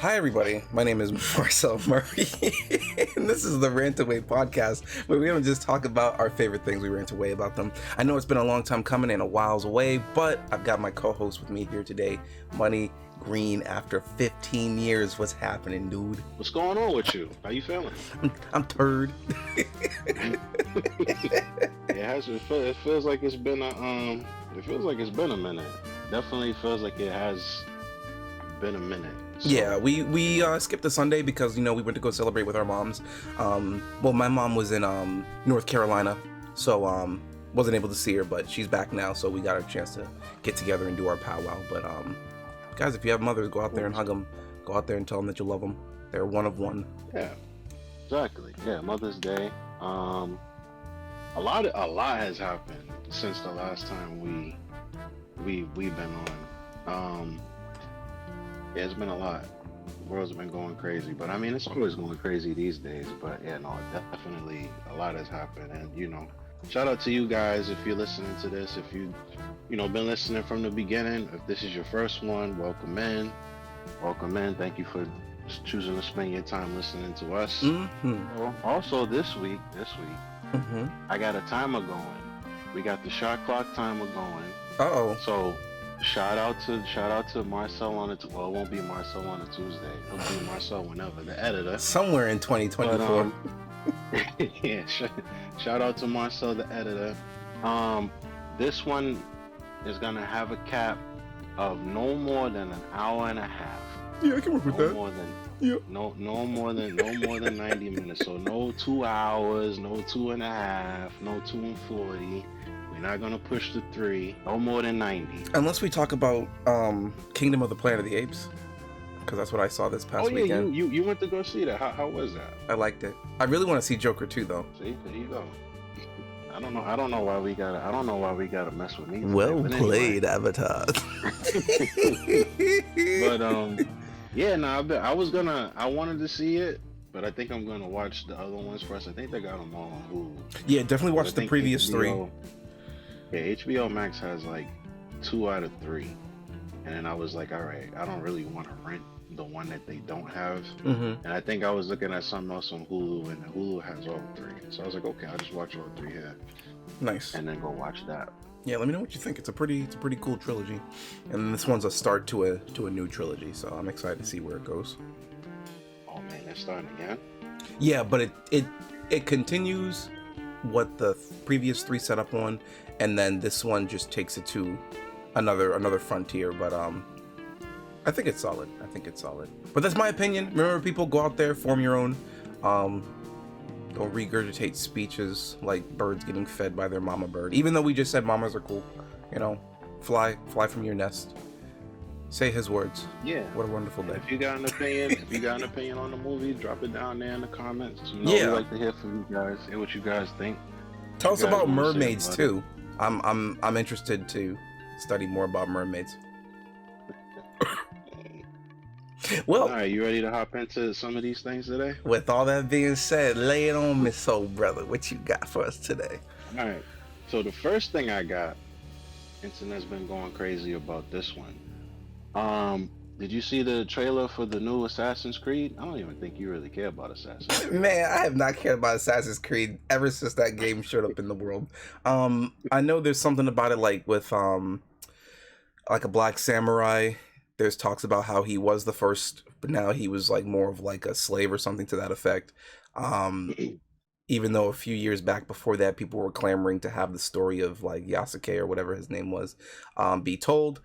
Hi everybody, my name is Marcell Murray, and this is the Rant-A-Way Podcast, where we don't just talk about our favorite things, we rant away about them. I know it's been a long time coming and a while's away, but I've got my co-host with me here today, Money Green, after 15 years. What's happening, dude? What's going on with you? How you feeling? I'm turd. It feels like it's been a minute. Definitely feels like it has been a minute. So. Yeah, we skipped a Sunday because, we went to go celebrate with our moms. Well, my mom was in North Carolina, so wasn't able to see her, but she's back now, so we got a chance to get together and do our powwow. But guys, if you have mothers, go out there and hug them. Go out there and tell them that you love them. They're one of one. Yeah, exactly. Yeah, Mother's Day. A lot has happened since the last time we've been on. Yeah, it's been a lot. The world's been going crazy, but I mean, it's always going crazy these days. But yeah, no, definitely a lot has happened, and shout out to you guys if you're listening to this. If you've been listening from the beginning, if this is your first one, welcome in. Thank you for choosing to spend your time listening to us. Mm-hmm. Also, this week, Mm-hmm. I got a timer going. We got the shot clock timer going. Uh-oh. So. Shout out to Marcell on it. Well, it won't be Marcell on a Tuesday. It'll be Marcell whenever, the editor. Somewhere in 2024. But, yeah, shout out to Marcell, the editor. This one is gonna have a cap of no more than an hour and a half. Yeah, I can work with that. No more than 90 minutes. So no 2 hours, no 2.5, no 2 and 40. We're not gonna push the 3. No more than 90. Unless we talk about Kingdom of the Planet of the Apes, because that's what I saw this past weekend. You went to go see that. How was that? I liked it. I really want to see Joker 2 though. See, there you go. I don't know why we gotta mess with me. Well played, Avatar. But yeah, no, I wanted to see it, but I think I'm gonna watch the other ones first. I think they got them all on Hulu. Yeah, definitely watch the previous 3. Yeah, HBO Max has like 2 out of 3, and then I was like, all right, I don't really want to rent the one that they don't have. Mm-hmm. And I think I was looking at something else on Hulu, and Hulu has all 3. So I was like, okay, I'll just watch all 3 here. Nice. And then go watch that. Yeah, let me know what you think. It's a pretty cool trilogy, and this one's a start to a new trilogy. So I'm excited to see where it goes. Oh man, they're starting again. Yeah, but it continues what the previous 3 set up on, and then this one just takes it to another frontier. But I think it's solid. But that's my opinion. Remember, people, go out there, form your own. Don't regurgitate speeches like birds getting fed by their mama bird. Even though we just said mamas are cool, fly from your nest. Say his words. Yeah. What a wonderful day. If you got an opinion on the movie, drop it down there in the comments. Yeah. We like to hear from you guys. Hear what you guys think. Tell us about mermaids too. I'm interested to study more about mermaids. Well, all right, you ready to hop into some of these things today? With all that being said, lay it on me, soul brother. What you got for us today? All right. So the first thing I got, internet's been going crazy about this one. Did you see the trailer for the new Assassin's Creed? I don't even think you really care about Assassin's Creed. Man, I have not cared about Assassin's Creed ever since that game showed up in the world. I know there's something about it, like with like a black samurai. There's talks about how he was the first, but now he was like more of like a slave or something to that effect. Even though a few years back before that, people were clamoring to have the story of like Yasuke or whatever his name was be told.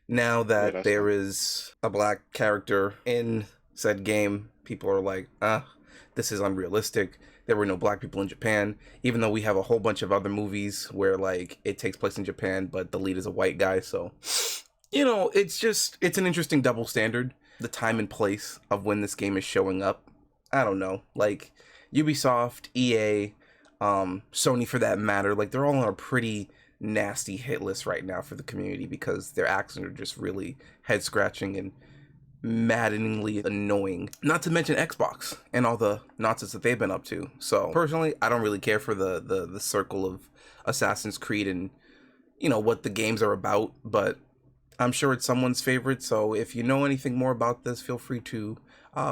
Now that there is a black character in said game, people are like, this is unrealistic. There were no black people in Japan, even though we have a whole bunch of other movies where like it takes place in Japan, but the lead is a white guy. So, it's an interesting double standard. The time and place of when this game is showing up. I don't know, like Ubisoft, EA, Sony for that matter, like they're all on a pretty nasty hit list right now for the community because their actions are just really head scratching and maddeningly annoying. Not to mention Xbox and all the nonsense that they've been up to. So personally, I don't really care for the circle of Assassin's Creed and what the games are about, but I'm sure it's someone's favorite, so if you know anything more about this, feel free to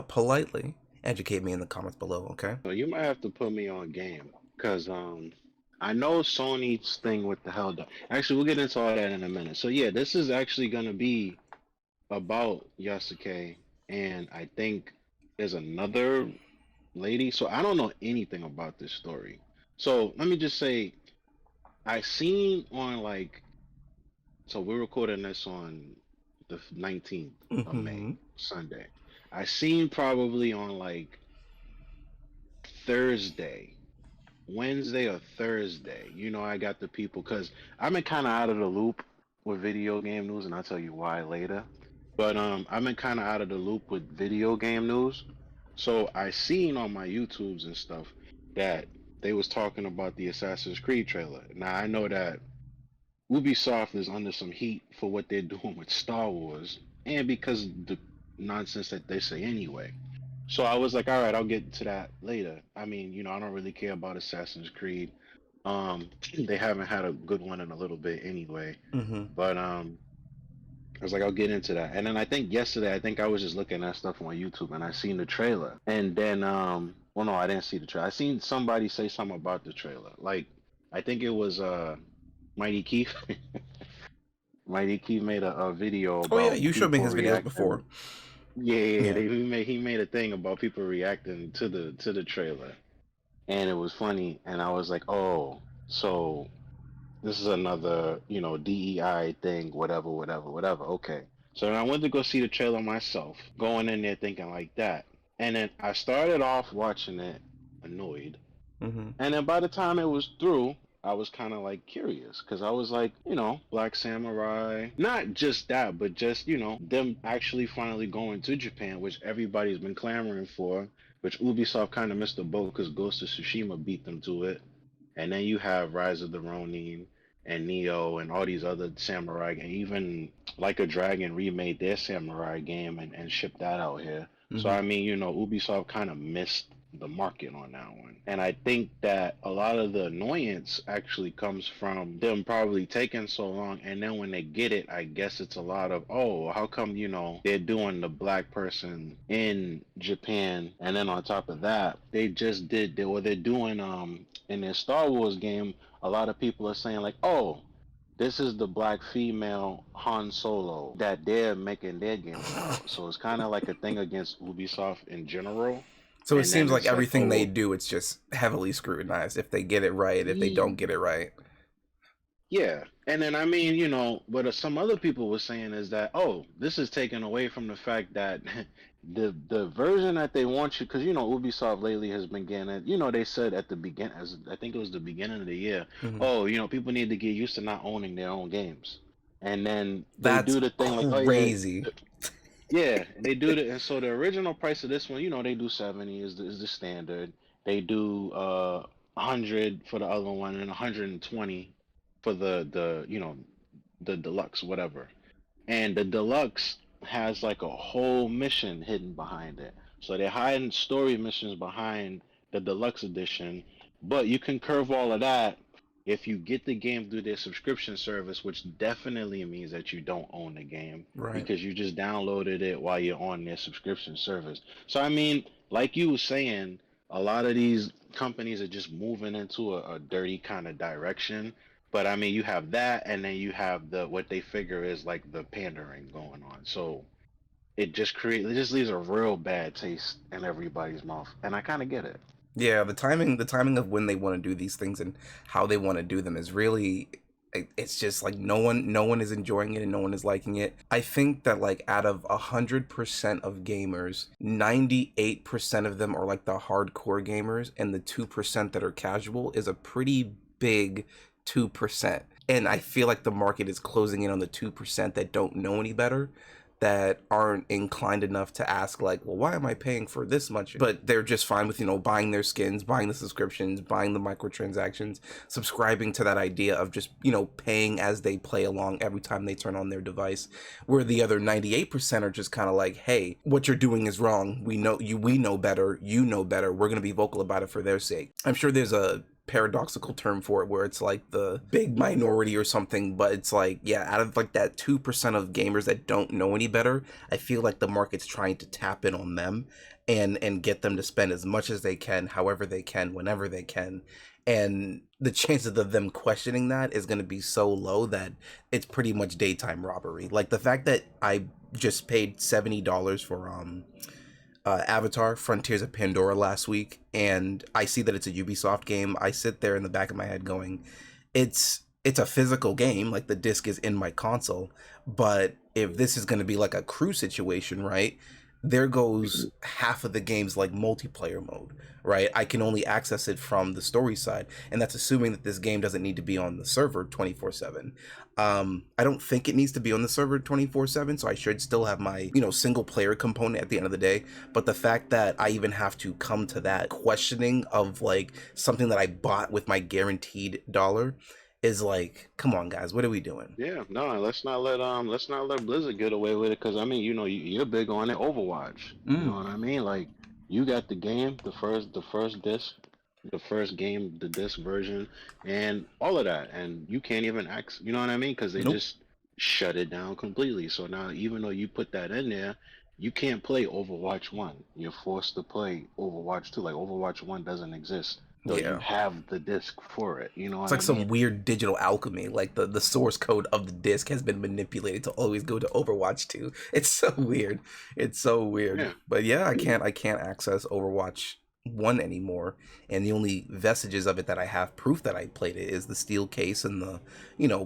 politely educate me in the comments below, okay? So you might have to put me on game because I know Sony's thing with the hell. Actually, we'll get into all that in a minute. So yeah, this is actually gonna be about Yasuke, and I think there's another lady. So I don't know anything about this story. So let me just say, I seen on like, so we're recording this on the 19th of May, Mm-hmm. Sunday. I seen probably on like Thursday, Wednesday or Thursday. I got the people because I've been kind of out of the loop with video game news, and I'll tell you why later. But I've been kind of out of the loop with video game news. So I seen on my YouTubes and stuff that they was talking about the Assassin's Creed trailer. Now I know that Ubisoft is under some heat for what they're doing with Star Wars, and because the nonsense that they say anyway. So I was like, all right, I'll get to that later. I mean, I don't really care about Assassin's Creed. They haven't had a good one in a little bit anyway. Mm-hmm. But I was like, I'll get into that. And then I think yesterday, I think I was just looking at stuff on YouTube and I seen the trailer. And then, well, no, I didn't see the trailer. I seen somebody say something about the trailer. Like, I think it was Mighty Keith. Mighty Keith made a video Oh yeah, about you showed me people his videos before. reacting. Yeah, Yeah. he made a thing about people reacting to the trailer, and it was funny. And I was like, oh, so this is another DEI thing, whatever, whatever, whatever. Okay, so then I went to go see the trailer myself, going in there thinking like that, and then I started off watching it annoyed, Mm-hmm. and then by the time it was through, I was kind of like curious because I was like, Black Samurai. Not just that, but just, them actually finally going to Japan, which everybody's been clamoring for, which Ubisoft kind of missed the boat because Ghost of Tsushima beat them to it. And then you have Rise of the Ronin and Neo and all these other samurai, and even Like a Dragon remade their samurai game and shipped that out here. So Mm-hmm. I mean, Ubisoft kind of missed the market on that one. And I think that a lot of the annoyance actually comes from them probably taking so long, and then when they get it, I guess it's a lot of, oh, how come, they're doing the black person in Japan, and then on top of that, they're doing in their Star Wars game, a lot of people are saying like, oh, this is the black female Han Solo that they're making their game about. So it's kind of like a thing against Ubisoft in general. So it And then seems like it's like, everything they oh, do, it's just heavily scrutinized. If they get it right, if they don't get it right. yeah. And then I mean, what some other people were saying is that, oh, this is taken away from the fact that the version that they want you, because Ubisoft lately has been getting it. They said at the beginning, as I think it was the beginning of the year, Mm-hmm. oh, people need to get used to not owning their own games. And then they That's do the thing like, oh yeah, crazy. yeah, they do the, and so the original price of this one, they do 70 is the standard. They do 100 for the other one and 120 for the deluxe, whatever. And the deluxe has like a whole mission hidden behind it. So they're hiding story missions behind the deluxe edition, but you can curve all of that if you get the game through their subscription service, which definitely means that you don't own the game Right. because you just downloaded it while you're on their subscription service. So I mean, like you were saying, a lot of these companies are just moving into a dirty kind of direction. But I mean, you have that, and then you have the what they figure is like the pandering going on. So it just leaves a real bad taste in everybody's mouth, and I kind of get it. Yeah, the timing of when they want to do these things and how they want to do them is really it's just like no one is enjoying it and no one is liking it. I think that like out of 100% of gamers, 98% of them are like the hardcore gamers, and the 2% that are casual is a pretty big 2%. And I feel like the market is closing in on the 2% that don't know any better, that aren't inclined enough to ask like, well, why am I paying for this much? But they're just fine with, buying their skins, buying the subscriptions, buying the microtransactions, subscribing to that idea of just, paying as they play along every time they turn on their device. Where the other 98% are just kind of like, hey, what you're doing is wrong. We know better, you know better. We're going to be vocal about it for their sake. I'm sure there's a paradoxical term for it where it's like the big minority or something, but it's like, yeah, out of like that 2% of gamers that don't know any better, I feel like the market's trying to tap in on them and get them to spend as much as they can, however they can, whenever they can. And the chances of them questioning that is going to be so low that it's pretty much daytime robbery. Like the fact that I just paid $70 for Avatar Frontiers of Pandora last week, and I see that it's a Ubisoft game. I sit there in the back of my head going, it's a physical game, like the disc is in my console, but if this is going to be like a crew situation, right? There goes half of the game's like multiplayer mode, right? I can only access it from the story side, and that's assuming that this game doesn't need to be on the server 24/7. I don't think it needs to be on the server 24/7, so I should still have my, single player component at the end of the day. But the fact that I even have to come to that questioning of like something that I bought with my guaranteed dollar is like, come on, guys, what are we doing? Yeah, no, let's not let Blizzard get away with it, because I mean, you're big on it, Overwatch. You know what I mean? Like, you got the game, the first disc, the first game, the disc version, and all of that, and you can't even access. You know what I mean? Because they Nope. just shut it down completely. So now, even though you put that in there, you can't play Overwatch 1. You're forced to play Overwatch 2. Like, Overwatch 1 doesn't exist, though you Yeah. have the disc for it. You know It's what like I some mean? weird digital alchemy. Like the source code of the disc has been manipulated to always go to Overwatch 2. It's so weird. It's so weird. Yeah. But yeah, I can't access Overwatch 1 anymore. And the only vestiges of it that I have proof that I played it is the steel case and the,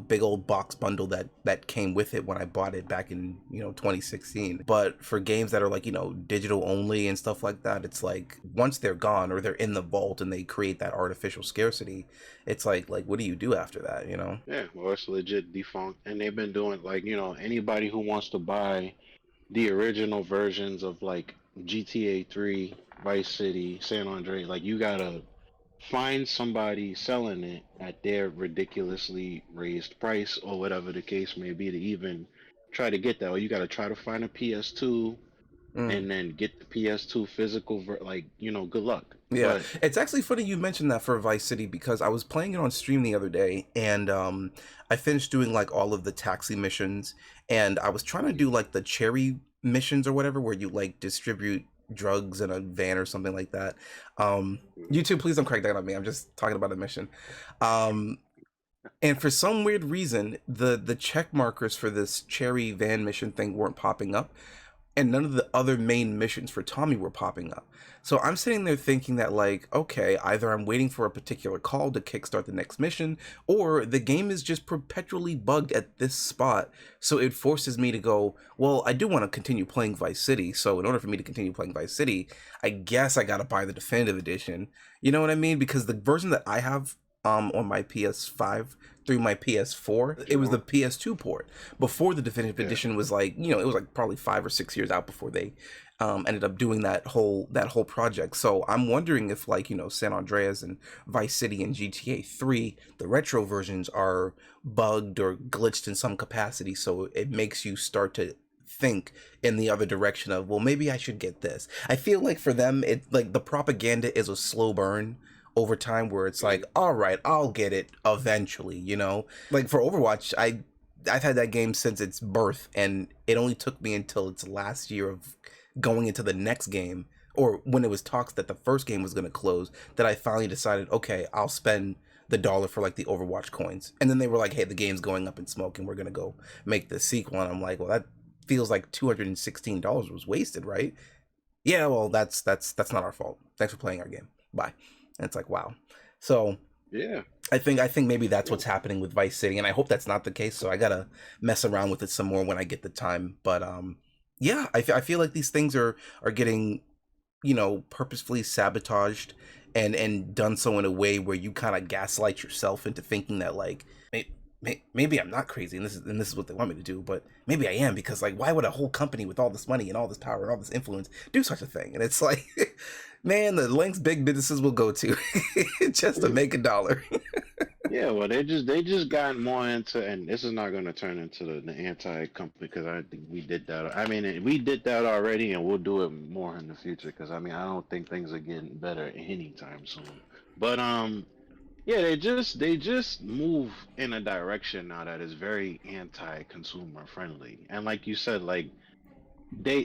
big old box bundle that came with it when I bought it back in, 2016. But for games that are like, digital only and stuff like that, it's like once they're gone or they're in the vault and they create that artificial scarcity, it's like what do you do after that, Yeah, well, it's legit defunct, and they've been doing, like, anybody who wants to buy the original versions of like GTA 3, Vice City, San Andreas, like, you gotta find somebody selling it at their ridiculously raised price or whatever the case may be to even try to get that. Or you gotta try to find a PS2 Mm. and then get the PS2 physical, like, good luck. Yeah, But it's actually funny you mentioned that for Vice City because I was playing it on stream the other day and I finished doing like all of the taxi missions and I was trying to do like the cherry missions or whatever where you like distribute drugs in a van or something like that. YouTube, please don't crack that on me. I'm just talking about a mission. Um, and for some weird reason, the check markers for this cherry van mission thing weren't popping up and none of the other main missions for Tommy were popping up. So I'm sitting there thinking that like, okay, either I'm waiting for a particular call to kickstart the next mission, or the game is just perpetually bugged at this spot. So it forces me to go, well, I do want to continue playing Vice City. So in order for me to continue playing Vice City, I guess I gotta buy the definitive edition. You know what I mean? Because the version that I have on my PS5 through my PS4, it was the PS2 port. Before the definitive yeah, edition was like, it was like probably 5 or 6 years out before they ended up doing that whole project. So I'm wondering if like, San Andreas and Vice City and GTA 3, the retro versions are bugged or glitched in some capacity, so it makes you start to think in the other direction of, well, maybe I should get this. I feel like for them, it like the propaganda is a slow burn over time where it's like, all right, I'll get it eventually, like for Overwatch, I've had that game since its birth and it only took me until its last year of going into the next game, or when it was talks that the first game was going to close, that I finally decided, okay, I'll spend the dollar for like the Overwatch coins. And then they were like, hey, the game's going up in smoke and we're going to go make the sequel. And I'm like, well, that feels like $216 was wasted, right? Yeah, well, that's not our fault. Thanks for playing our game. Bye. And it's like, wow. So yeah. I think maybe that's Yeah. what's happening with Vice City, and I hope that's not the case. So I gotta mess around with it some more when I get the time. But yeah, I feel like these things are getting, purposefully sabotaged and done so in a way where you kind of gaslight yourself into thinking that like maybe I'm not crazy and this is what they want me to do, but maybe I am, because like why would a whole company with all this money and all this power and all this influence do such a thing? And it's like man, the lengths big businesses will go to just to make a dollar. Yeah, well, they just got more into, and this is not going to turn into the anti-company, because I think we did that. I mean, we did that already, and we'll do it more in the future. Because I mean, I don't think things are getting better anytime soon. But Yeah, they just move in a direction now that is very anti-consumer friendly. And like you said, like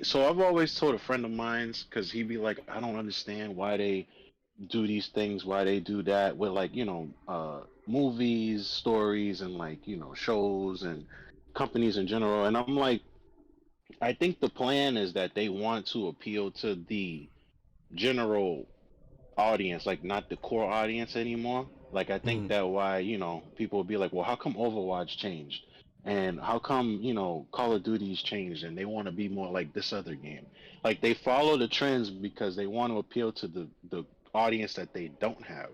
so I've always told a friend of mine's because he'd be like, I don't understand why they do these things, why they do that with like, movies, stories, and like, shows and companies in general. And I'm like, I think the plan is that they want to appeal to the general audience, like not the core audience anymore. Like I think Mm. that why, people will be like, well, how come Overwatch changed? And how come, Call of Duty's changed and they want to be more like this other game? Like they follow the trends because they want to appeal to the audience that they don't have.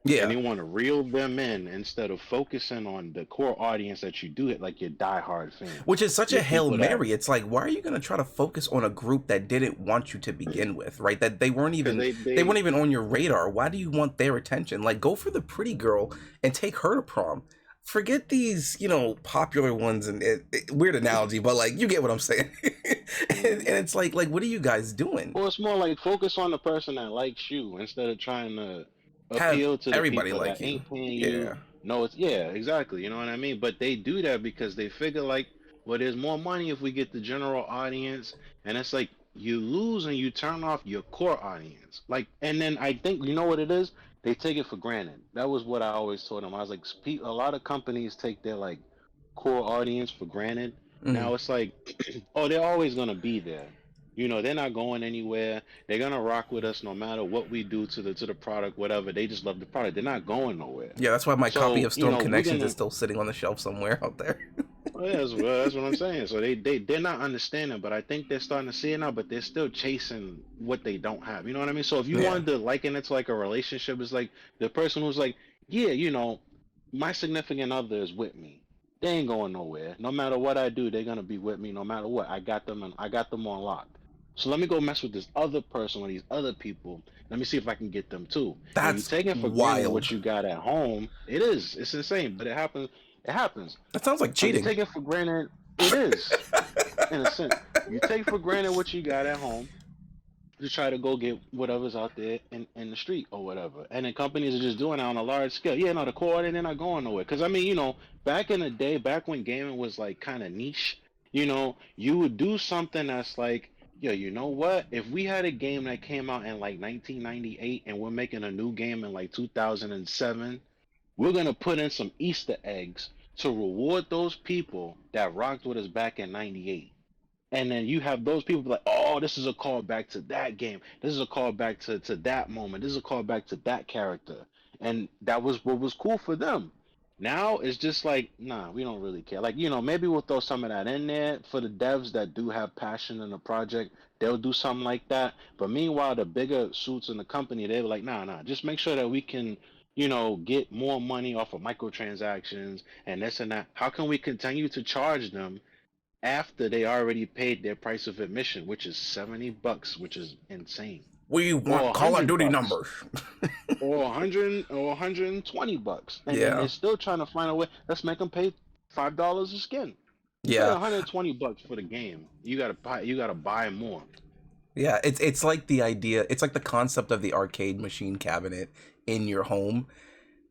And Yeah. they want to reel them in instead of focusing on the core audience that you do it, like your diehard fans, Which is such a your Hail people that, Mary. It's like, why are you going to try to focus on a group that didn't want you to begin with, right? That because they they weren't even on your radar. Why do you want their attention? Like, go for the pretty girl and take her to prom. Forget these, popular ones, and weird analogy, but like, you get what I'm saying. And it's like, what are you guys doing? Well, it's more like focus on the person that likes you instead of trying to Have appeal to the everybody people like that you. ain't paying you. Yeah. No, it's yeah, exactly. You know what I mean? But they do that because they figure like, well, there's more money if we get the general audience, and it's like you lose and you turn off your core audience. Like, and then I think you know what it is? They take it for granted. That was what I always told them. I was like, a lot of companies take their like core audience for granted. Mm. Now it's like, oh, they're always gonna be there. They're not going anywhere. They're gonna rock with us no matter what we do to the product, whatever. They just love the product. They're not going nowhere. Yeah, that's why my copy So, of Storm we're Connections is gonna still sitting on the shelf somewhere out there. well, yeah, that's what I'm saying. So they're not understanding, but I think they're starting to see it now, but they're still chasing what they don't have. You know what I mean? So if you Yeah. wanted to liken it to like a relationship, it's like the person who's like, yeah, my significant other is with me. They ain't going nowhere. No matter what I do, they're gonna be with me no matter what. I got them and I got them on lock. So let me go mess with this other person or these other people. Let me see if I can get them too. And you That's taking for granted what wild. you got at home. It is. It's insane, but it happens. It happens. That sounds like You cheating. take it for granted. It is, in a sense. You take for granted what you got at home to try to go get whatever's out there in the street or whatever. And then companies are just doing it on a large scale. Yeah, no, the core, they're not going nowhere. Because, I mean, back in the day, back when gaming was like kind of niche, you would do something that's like, yo, you know what? If we had a game that came out in like 1998 and we're making a new game in like 2007, we're gonna put in some Easter eggs to reward those people that rocked with us back in '98. And then you have those people like, oh, this is a callback to that game. This is a callback to that moment. This is a callback to that character. And that was what was cool for them. Now it's just like, nah, we don't really care. Like, maybe we'll throw some of that in there for the devs that do have passion in the project. They'll do something like that. But meanwhile, the bigger suits in the company, they're like, nah, just make sure that we can, get more money off of microtransactions and this and that. How can we continue to charge them after they already paid their price of admission, which is $70, which is insane, We or want a Call of hundred Duty bucks, numbers. or 120 bucks, and then Yeah. they're still trying to find a way. Let's make them pay $5 a skin. You pay Yeah. 120 bucks for the game. You gotta buy. You gotta buy more. Yeah, it's like the idea, it's like the concept of the arcade machine cabinet in your home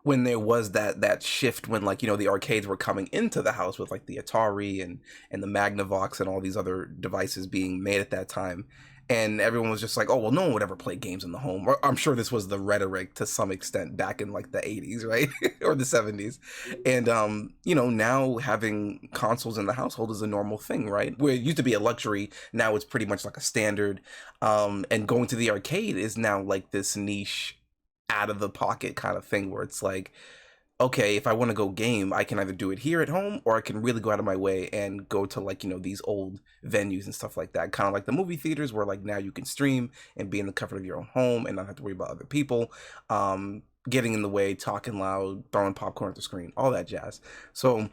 when there was that shift when like, the arcades were coming into the house with like the Atari and the Magnavox and all these other devices being made at that time. And everyone was just like, oh, well, no one would ever play games in the home. Or I'm sure this was the rhetoric to some extent back in like the 80s, right? Or the 70s. And, now having consoles in the household is a normal thing, right? Where it used to be a luxury, now it's pretty much like a standard. And going to the arcade is now like this niche out of the pocket kind of thing where it's like, okay, if I want to go game, I can either do it here at home or I can really go out of my way and go to like, these old venues and stuff like that. Kind of like the movie theaters where like now you can stream and be in the comfort of your own home and not have to worry about other people getting in the way, talking loud, throwing popcorn at the screen, all that jazz. So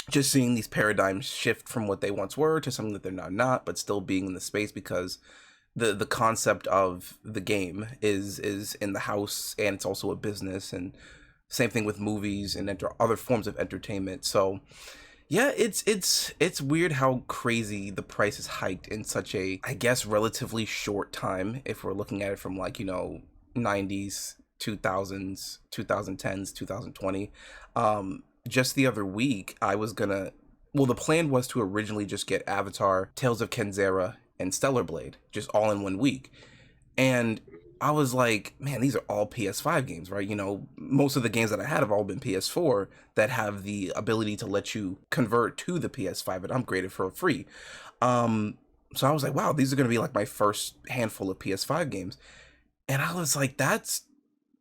just seeing these paradigms shift from what they once were to something that they're now not, but still being in the space because the concept of the game is in the house and it's also a business, and same thing with movies and other forms of entertainment. So yeah, it's weird how crazy the price is hiked in such a, I guess, relatively short time if we're looking at it from like 90s 2000s, 2010s, 2020. Just the other week, I was gonna. Well, the plan was to originally just get Avatar, Tales of Kenzera, and Stellar Blade, just all in one week. And I was like, man, these are all PS5 games, right? You know, most of the games that I had have all been PS4 that have the ability to let you convert to the PS5 and upgrade it for free. So I was like, wow, these are going to be like my first handful of PS5 games. And I was like, that's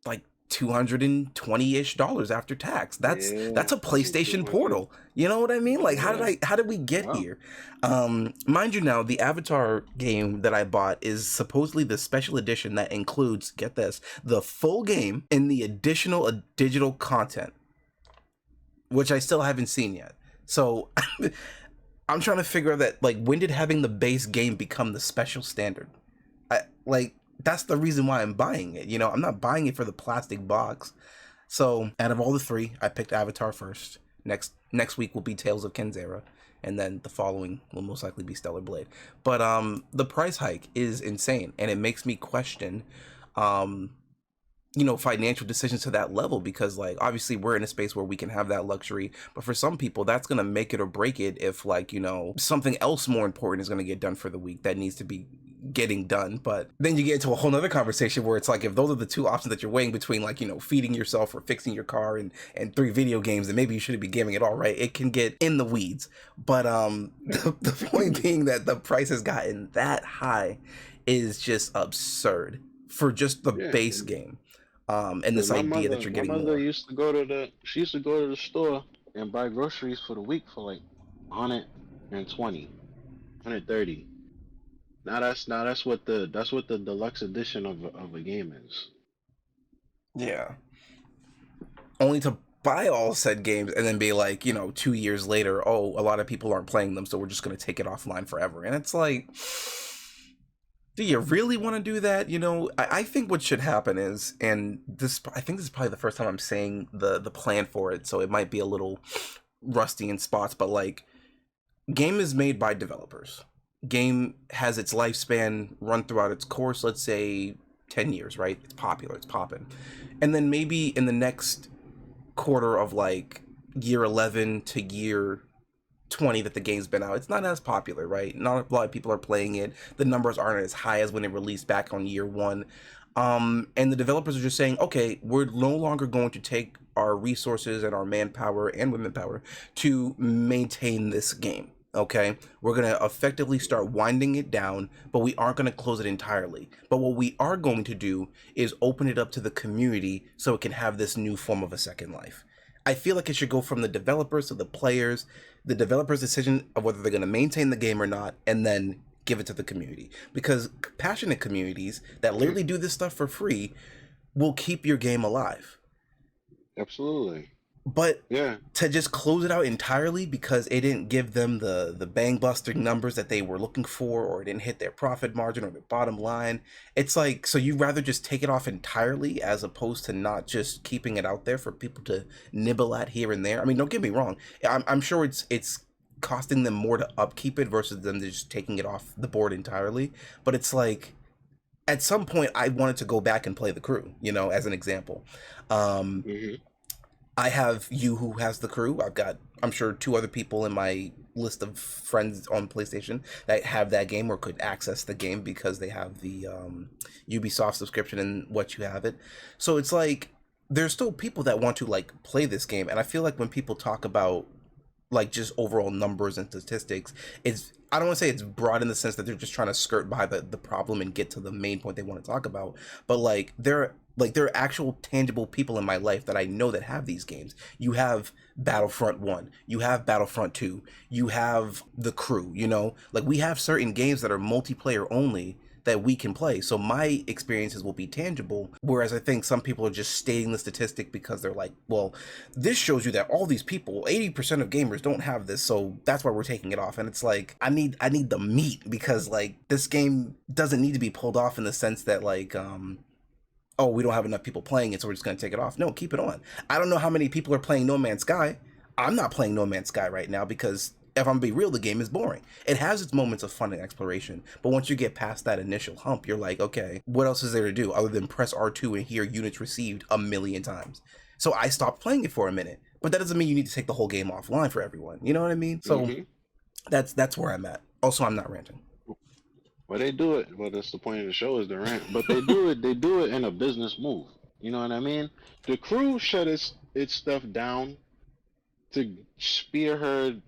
like $220-ish after tax. That's a PlayStation Portal. You know what I mean? Like, how did we get here? Mind you, now the Avatar game that I bought is supposedly the special edition that includes, get this, the full game and the additional digital content, which I still haven't seen yet. So I'm trying to figure out that, like, when did having the base game become the special standard? That's the reason why I'm buying it. You know, I'm not buying it for the plastic box. So out of all the three, I picked Avatar first. Next week will be Tales of Kenzera, and then the following will most likely be Stellar Blade. But the price hike is insane, and it makes me question financial decisions to that level, because, like, obviously we're in a space where we can have that luxury, but for some people that's going to make it or break it if, like, you know, something else more important is going to get done for the week that needs to be getting done. But then you get into a whole nother conversation where it's like, if those are the two options that you're weighing between, like, you know, feeding yourself or fixing your car and 3 video games, then maybe you shouldn't be gaming at all, right? It can get in the weeds. But the point being that the price has gotten that high is just absurd for just the base game. And this idea that you're getting more. My mother used to go to the store and buy groceries for the week for like 120, 130. Now that's what the deluxe edition of a game is. Yeah. Only to buy all said games and then be like, you know, 2 years later, oh, a lot of people aren't playing them, so we're just going to take it offline forever. And it's like, do you really want to do that? You know, I think what should happen is, and I think this is probably the first time I'm saying the plan for it, so it might be a little rusty in spots, but, like, game is made by developers. Game has its lifespan run throughout its course, let's say 10 years, right? It's popular, it's popping. And then maybe in the next quarter of, like, year 11 to year 20 that the game's been out, it's not as popular, right? Not a lot of people are playing it. The numbers aren't as high as when it released back on year 1. And the developers are just saying, okay, we're no longer going to take our resources and our manpower and women power to maintain this game. Okay, we're going to effectively start winding it down, but we aren't going to close it entirely. But what we are going to do is open it up to the community so it can have this new form of a second life. I feel like it should go from the developers to the players, the developers' decision of whether they're going to maintain the game or not, and then give it to the community. Because passionate communities that literally do this stuff for free will keep your game alive. Absolutely. But to just close it out entirely because it didn't give them the bang-busting numbers that they were looking for, or it didn't hit their profit margin or their bottom line, it's like, so you'd rather just take it off entirely as opposed to not just keeping it out there for people to nibble at here and there? I mean, don't get me wrong. I'm sure it's costing them more to upkeep it versus them just taking it off the board entirely. But it's like, at some point, I wanted to go back and play The Crew, you know, as an example. I have you who has The Crew. I've got, I'm sure, 2 other people in my list of friends on PlayStation that have that game or could access the game because they have the Ubisoft subscription and what you have it. So it's like, there's still people that want to, like, play this game. And I feel like when people talk about, like, just overall numbers and statistics, I don't want to say it's broad in the sense that they're just trying to skirt by the problem and get to the main point they want to talk about. But, like, there are actual tangible people in my life that I know that have these games. You have Battlefront 1, you have Battlefront 2, you have The Crew, you know? Like, we have certain games that are multiplayer only that we can play. So my experiences will be tangible, whereas I think some people are just stating the statistic because they're like, well, this shows you that all these people, 80% of gamers don't have this, so that's why we're taking it off. And it's like, I need the meat, because, like, this game doesn't need to be pulled off in the sense that, like, oh, we don't have enough people playing it, so we're just going to take it off. No, keep it on. I don't know how many people are playing No Man's Sky. I'm not playing No Man's Sky right now because if I'm being real, the game is boring. It has its moments of fun and exploration, but once you get past that initial hump, you're like, okay, what else is there to do other than press R2 and hear units received a million times? So I stopped playing it for a minute, but that doesn't mean you need to take the whole game offline for everyone. You know what I mean? So Mm-hmm. that's where I'm at. Also, I'm not ranting. Well, they do it. Well, that's the point of the show is the rant. But they do it. They do it in a business move. You know what I mean? The crew shut its stuff down to spearhead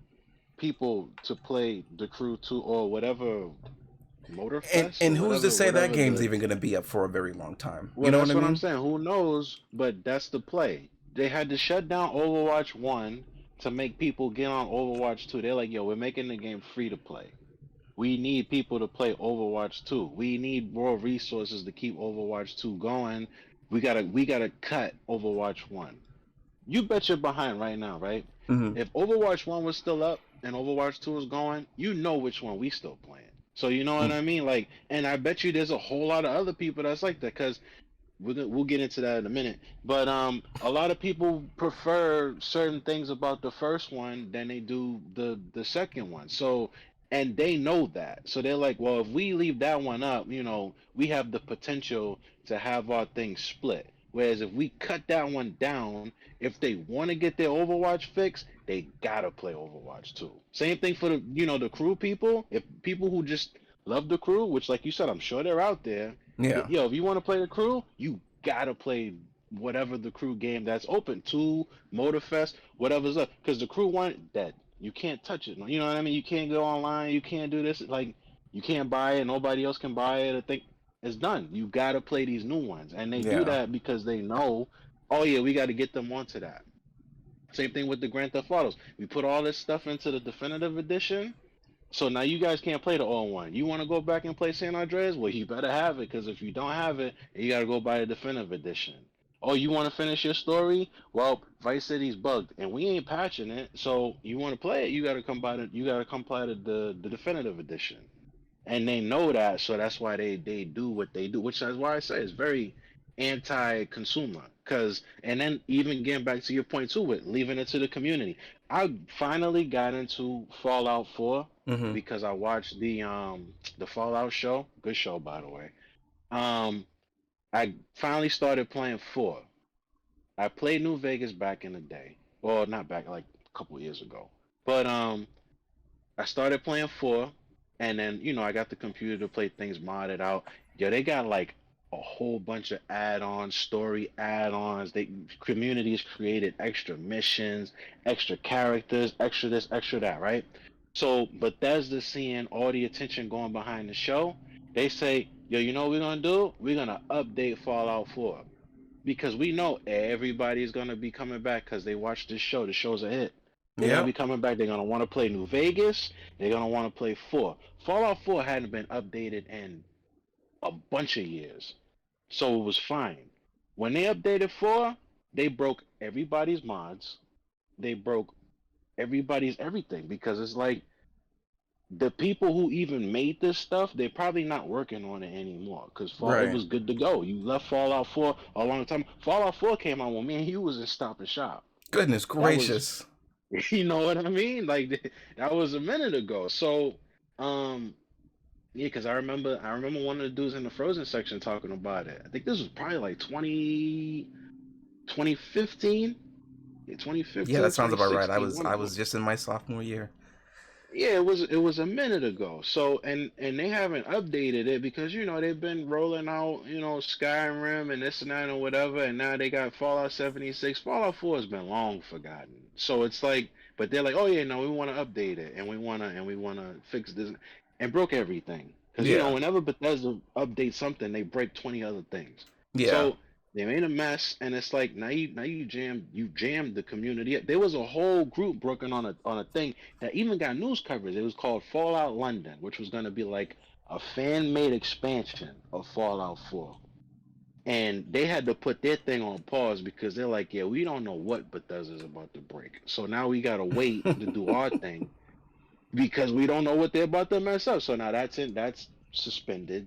people to play the crew 2 or whatever Motorfest And or who's to whatever say that whatever game's the even gonna be up for a very long time? You well, know what I that's what I'm mean? saying. Who knows? But that's the play. They had to shut down Overwatch 1 to make people get on Overwatch 2. They're like, yo, we're making the game free to play. We need people to play Overwatch 2. We need more resources to keep Overwatch 2 going. We gotta cut Overwatch 1. You bet you're behind right now, right? Mm-hmm. If Overwatch 1 was still up and Overwatch 2 is going, you know which one we still playing. So you know what I mean? Like, and I bet you there's a whole lot of other people that's like that because we'll get into that in a minute. But a lot of people prefer certain things about the first one than they do the second one. So and they know that. So they're like, well, if we leave that one up, we have the potential to have our thing split. Whereas if we cut that one down, if they want to get their Overwatch fix, they gotta play Overwatch too. Same thing for the crew people. If people who just love the crew, which like you said, I'm sure they're out there. Yeah. Yo, if you want to play the crew, you gotta play whatever the crew game that's open to Motorfest, whatever's up. Because the crew one that you can't touch it. You know what I mean? You can't go online. You can't do this. Like you can't buy it. Nobody else can buy it. I think it's done. You gotta play these new ones, and they do Yeah. that because they know. Oh yeah, we got to get them onto that. Same thing with the Grand Theft Autos. We put all this stuff into the definitive edition. So now you guys can't play the old one. You want to go back and play San Andreas? Well, you better have it because if you don't have it, you got to go buy the definitive edition. Oh, you want to finish your story? Well, Vice City's bugged and we ain't patching it. So you want to play it? You got to come by the definitive edition. And they know that, so that's why they do what they do. Which is why I say it's very anti-consumer. Cause and then even getting back to your point too, with leaving it to the community. I finally got into Fallout 4 Mm-hmm. because I watched the Fallout show. Good show, by the way. Um, I finally started playing 4. I played New Vegas back in the day. Well, not back, like a couple years ago. But I started playing 4, and then I got the computer to play things modded out. Yo, they got like a whole bunch of add-ons, story add-ons. They communities created extra missions, extra characters, extra this, extra that, right? So Bethesda seeing all the attention going behind the show, they say, yo, you know what we're gonna do? We're gonna update Fallout 4 because we know everybody's gonna be coming back because they watched this show. The show's a hit. They're gonna Yep. be coming back. They're gonna want to play New Vegas. They're gonna want to play 4. Fallout 4 hadn't been updated in a bunch of years, so it was fine. When they updated 4, they broke everybody's mods. They broke everybody's everything because it's like the people who even made this stuff, they're probably not working on it anymore because it Right. was good to go. You left Fallout 4 a long time. Fallout 4 came out when me and you was in Stop and Shop. Goodness That was, gracious. you know what I mean? Like that was a minute ago. So, yeah, because I remember one of the dudes in the Frozen section talking about it. I think this was probably like 2015, yeah, Yeah, 2015, that sounds about right. 2016, one I of them. was just in my sophomore year. Yeah, it was a minute ago. So and they haven't updated it because they've been rolling out Skyrim and this and that and whatever, and now they got Fallout 76. Fallout 4 has been long forgotten. So it's like, but they're like, oh yeah, no, we want to update it and we want to fix this and broke everything because Yeah. whenever Bethesda updates something, they break 20 other things. Yeah. So they made a mess, and it's like now you jammed the community. There was a whole group working on a thing that even got news coverage. It was called Fallout London, which was going to be like a fan-made expansion of Fallout 4. And they had to put their thing on pause because they're like, yeah, we don't know what Bethesda's about to break. So now we got to wait to do our thing because we don't know what they're about to mess up. So now that's suspended.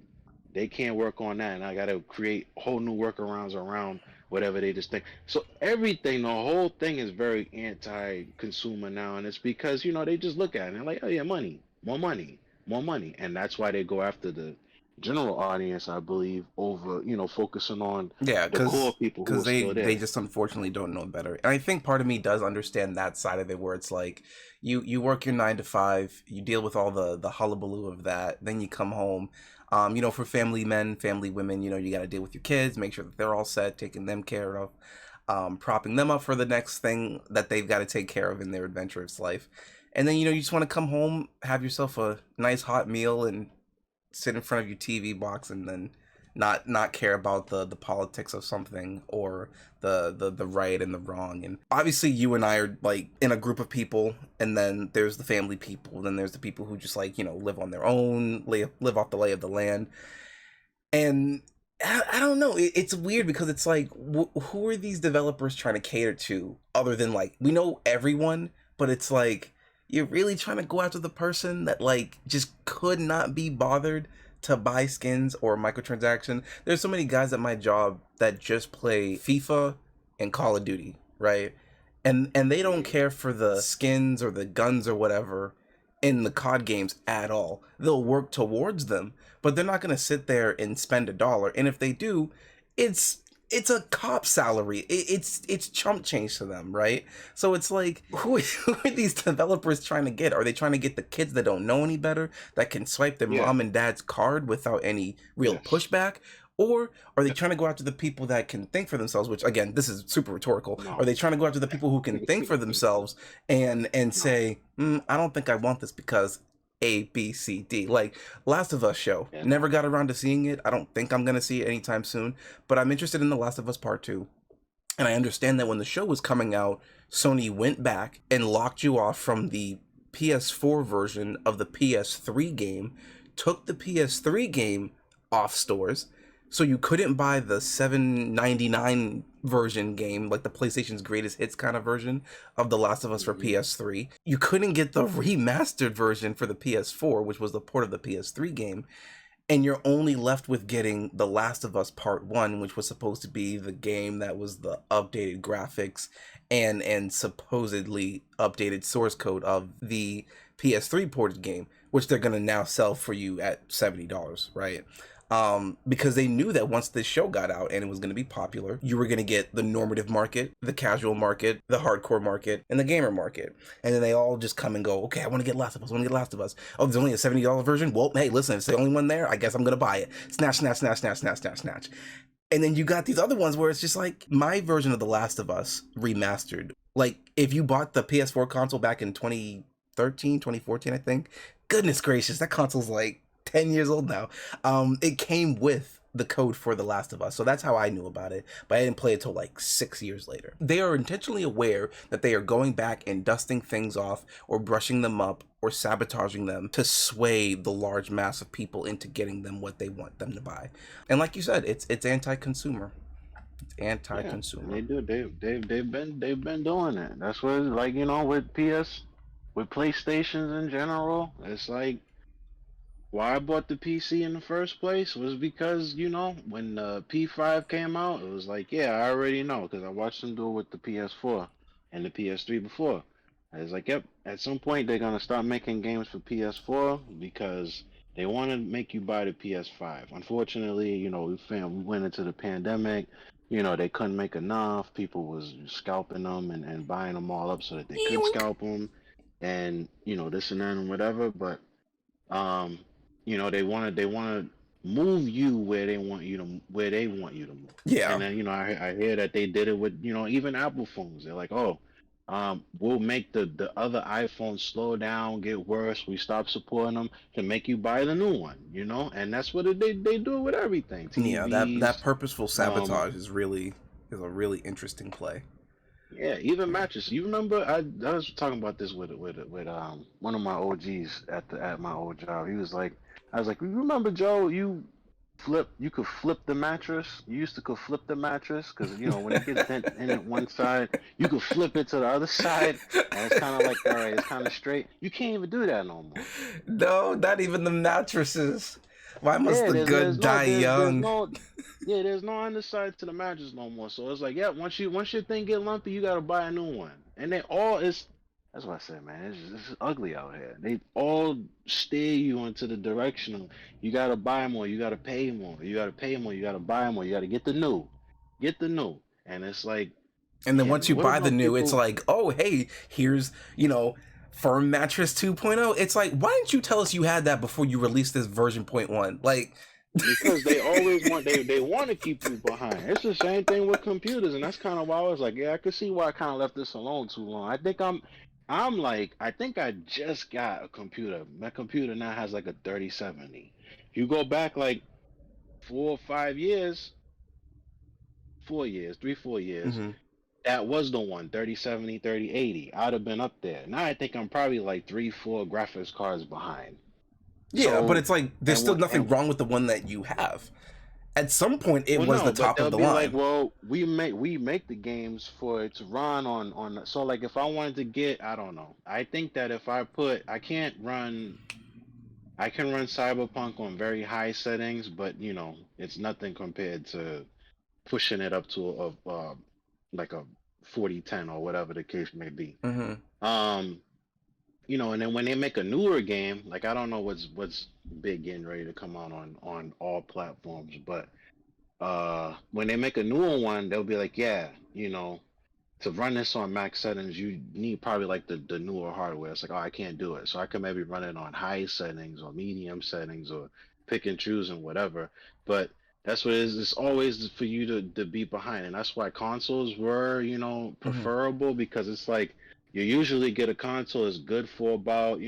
They can't work on that, and I got to create whole new workarounds around whatever they just think. So everything, the whole thing is very anti-consumer now, and it's because they just look at it and like, oh yeah, money, more money, more money, and that's why they go after the general audience, I believe, over focusing on Yeah, the core because people who because are they still they there. just unfortunately don't know better. And I think part of me does understand that side of it, where it's like you work your 9 to 5, you deal with all the hullabaloo of that, then you come home. For family men, family women, you got to deal with your kids, make sure that they're all set, taking them care of, propping them up for the next thing that they've got to take care of in their adventurous life. And then you just want to come home, have yourself a nice hot meal, and sit in front of your TV box, and then not care about the politics of something, or the right and the wrong. And obviously you and I are like in a group of people, and then there's the family people, then there's the people who just like live on their own, live off the lay of the land. And I don't know, it's weird because it's like who are these developers trying to cater to, other than like we know everyone, but it's like you're really trying to go after the person that like just could not be bothered to buy skins or microtransaction. There's so many guys at my job that just play FIFA and Call of Duty, right? And they don't care for the skins or the guns or whatever in the COD games at all. They'll work towards them, but they're not going to sit there and spend $1. And if they do, it's it's a cop salary. It's chump change to them, right? So it's like, who are these developers trying to get? Are they trying to get the kids that don't know any better, that can swipe their Yeah. mom and dad's card without any real Yes. pushback? Or are they trying to go after the people that can think for themselves? Which again, this is super rhetorical. No. Are they trying to go after the people who can think for themselves and say, I don't think I want this because A, B, C, D. Like Last of Us show. Yeah. Never got around to seeing it. I don't think I'm gonna see it anytime soon. But I'm interested in The Last of Us Part 2. And I understand that when the show was coming out, Sony went back and locked you off from the PS4 version of the PS3 game, took the PS3 game off stores, so you couldn't buy the $7.99 version game, like the PlayStation's greatest hits kind of version of The Last of Us for PS3. You couldn't get the remastered version for the PS4, which was the port of the PS3 game. And you're only left with getting The Last of Us Part 1, which was supposed to be the game that was the updated graphics and supposedly updated source code of the PS3 ported game, which they're going to now sell for you at $70, right? Because they knew that once this show got out and it was going to be popular, you were going to get the normative market, the casual market, the hardcore market, and the gamer market. And then they all just come and go, okay, I want to get Last of Us, I want to get Last of Us. Oh, there's only a $70 version? Well, hey, listen, it's the only one there. I guess I'm going to buy it. Snatch, snatch, snatch, snatch, snatch, snatch, snatch. And then you got these other ones where it's just like my version of The Last of Us remastered. Like if you bought the PS4 console back in 2013, 2014, I think, goodness gracious, that console's like 10 years old now. It came with the code for The Last of Us, so that's how I knew about it, but I didn't play it till like 6 years later. They are intentionally aware that they are going back and dusting things off or brushing them up or sabotaging them to sway the large mass of people into getting them what they want them to buy. And like you said, it's anti-consumer. It's anti-consumer. Yeah, they do. They've been doing that. That's what, like, with PlayStations in general. It's like, why I bought the PC in the first place was because, when the P5 came out, it was like, yeah, I already know because I watched them do it with the PS4 and the PS3 before. I was like, yep, at some point they're gonna start making games for PS4 because they want to make you buy the PS5. Unfortunately, we went into the pandemic. They couldn't make enough. People was scalping them and buying them all up so that they could scalp them, and this and that and whatever. But um, they want to move you where they want you to move. Yeah. And then I hear that they did it with even Apple phones. They're like, oh, we'll make the other iPhones slow down, get worse. We stop supporting them to make you buy the new one. And that's what they do with everything. Yeah, TVs, that purposeful sabotage is a really interesting play. yeah, even mattress. You remember I was talking about this with one of my OGs at my old job. He was like, I was like, you remember Joe? You could flip the mattress. You used to could flip the mattress because when it gets bent in at one side, you could flip it to the other side, and it's kind of like, all right, it's kind of straight. You can't even do that no more. No, not even the mattresses. Why must Yeah, the good die there's young? no, yeah, there's no underside to the mattress no more. So it's like, yeah, once your thing get lumpy, you gotta buy a new one. And they all is that's what I said, man. It's ugly out here. They all steer you into the direction of you gotta buy more, you gotta pay more, you gotta pay more, you gotta buy more, you gotta get the new. And it's like, And then yeah, once man, you what buy the about new, it's people? like, oh, hey, here's, firm mattress 2.0. It's like, why didn't you tell us you had that before you released this version point one? Like, Because they always want they want to keep you behind. It's the same thing with computers, and that's kind of why I was like, yeah, I could see why I kind of left this alone too long. I'm like, I think I just got a computer. My computer now has like a 3070. If you go back like 4 or 5 years, 4 years, 3, 4 years, mm-hmm. that was the one 3070, 3080. I'd have been up there. Now I think I'm probably like 3, 4 graphics cards behind. Yeah, but So it's like there's and still what nothing and wrong with the one that you have. At some point, it Well, was the no, but top of they'll the be like, line. well, we make the games for it to run on. So like, if I wanted to get, I don't know. I think that if I can run Cyberpunk on very high settings, but it's nothing compared to pushing it up to like a 4010 or whatever the case may be. Mm-hmm. Um, and then when they make a newer game, like I don't know what's big getting ready to come out on all platforms, but when they make a newer one, they'll be like, yeah, to run this on max settings, you need probably like the newer hardware. It's like, oh, I can't do it. So I can maybe run it on high settings or medium settings or pick and choose and whatever. But that's what it is. It's always for you to be behind. And that's why consoles were, Mm-hmm. preferable, because it's like you usually get a console is good for about,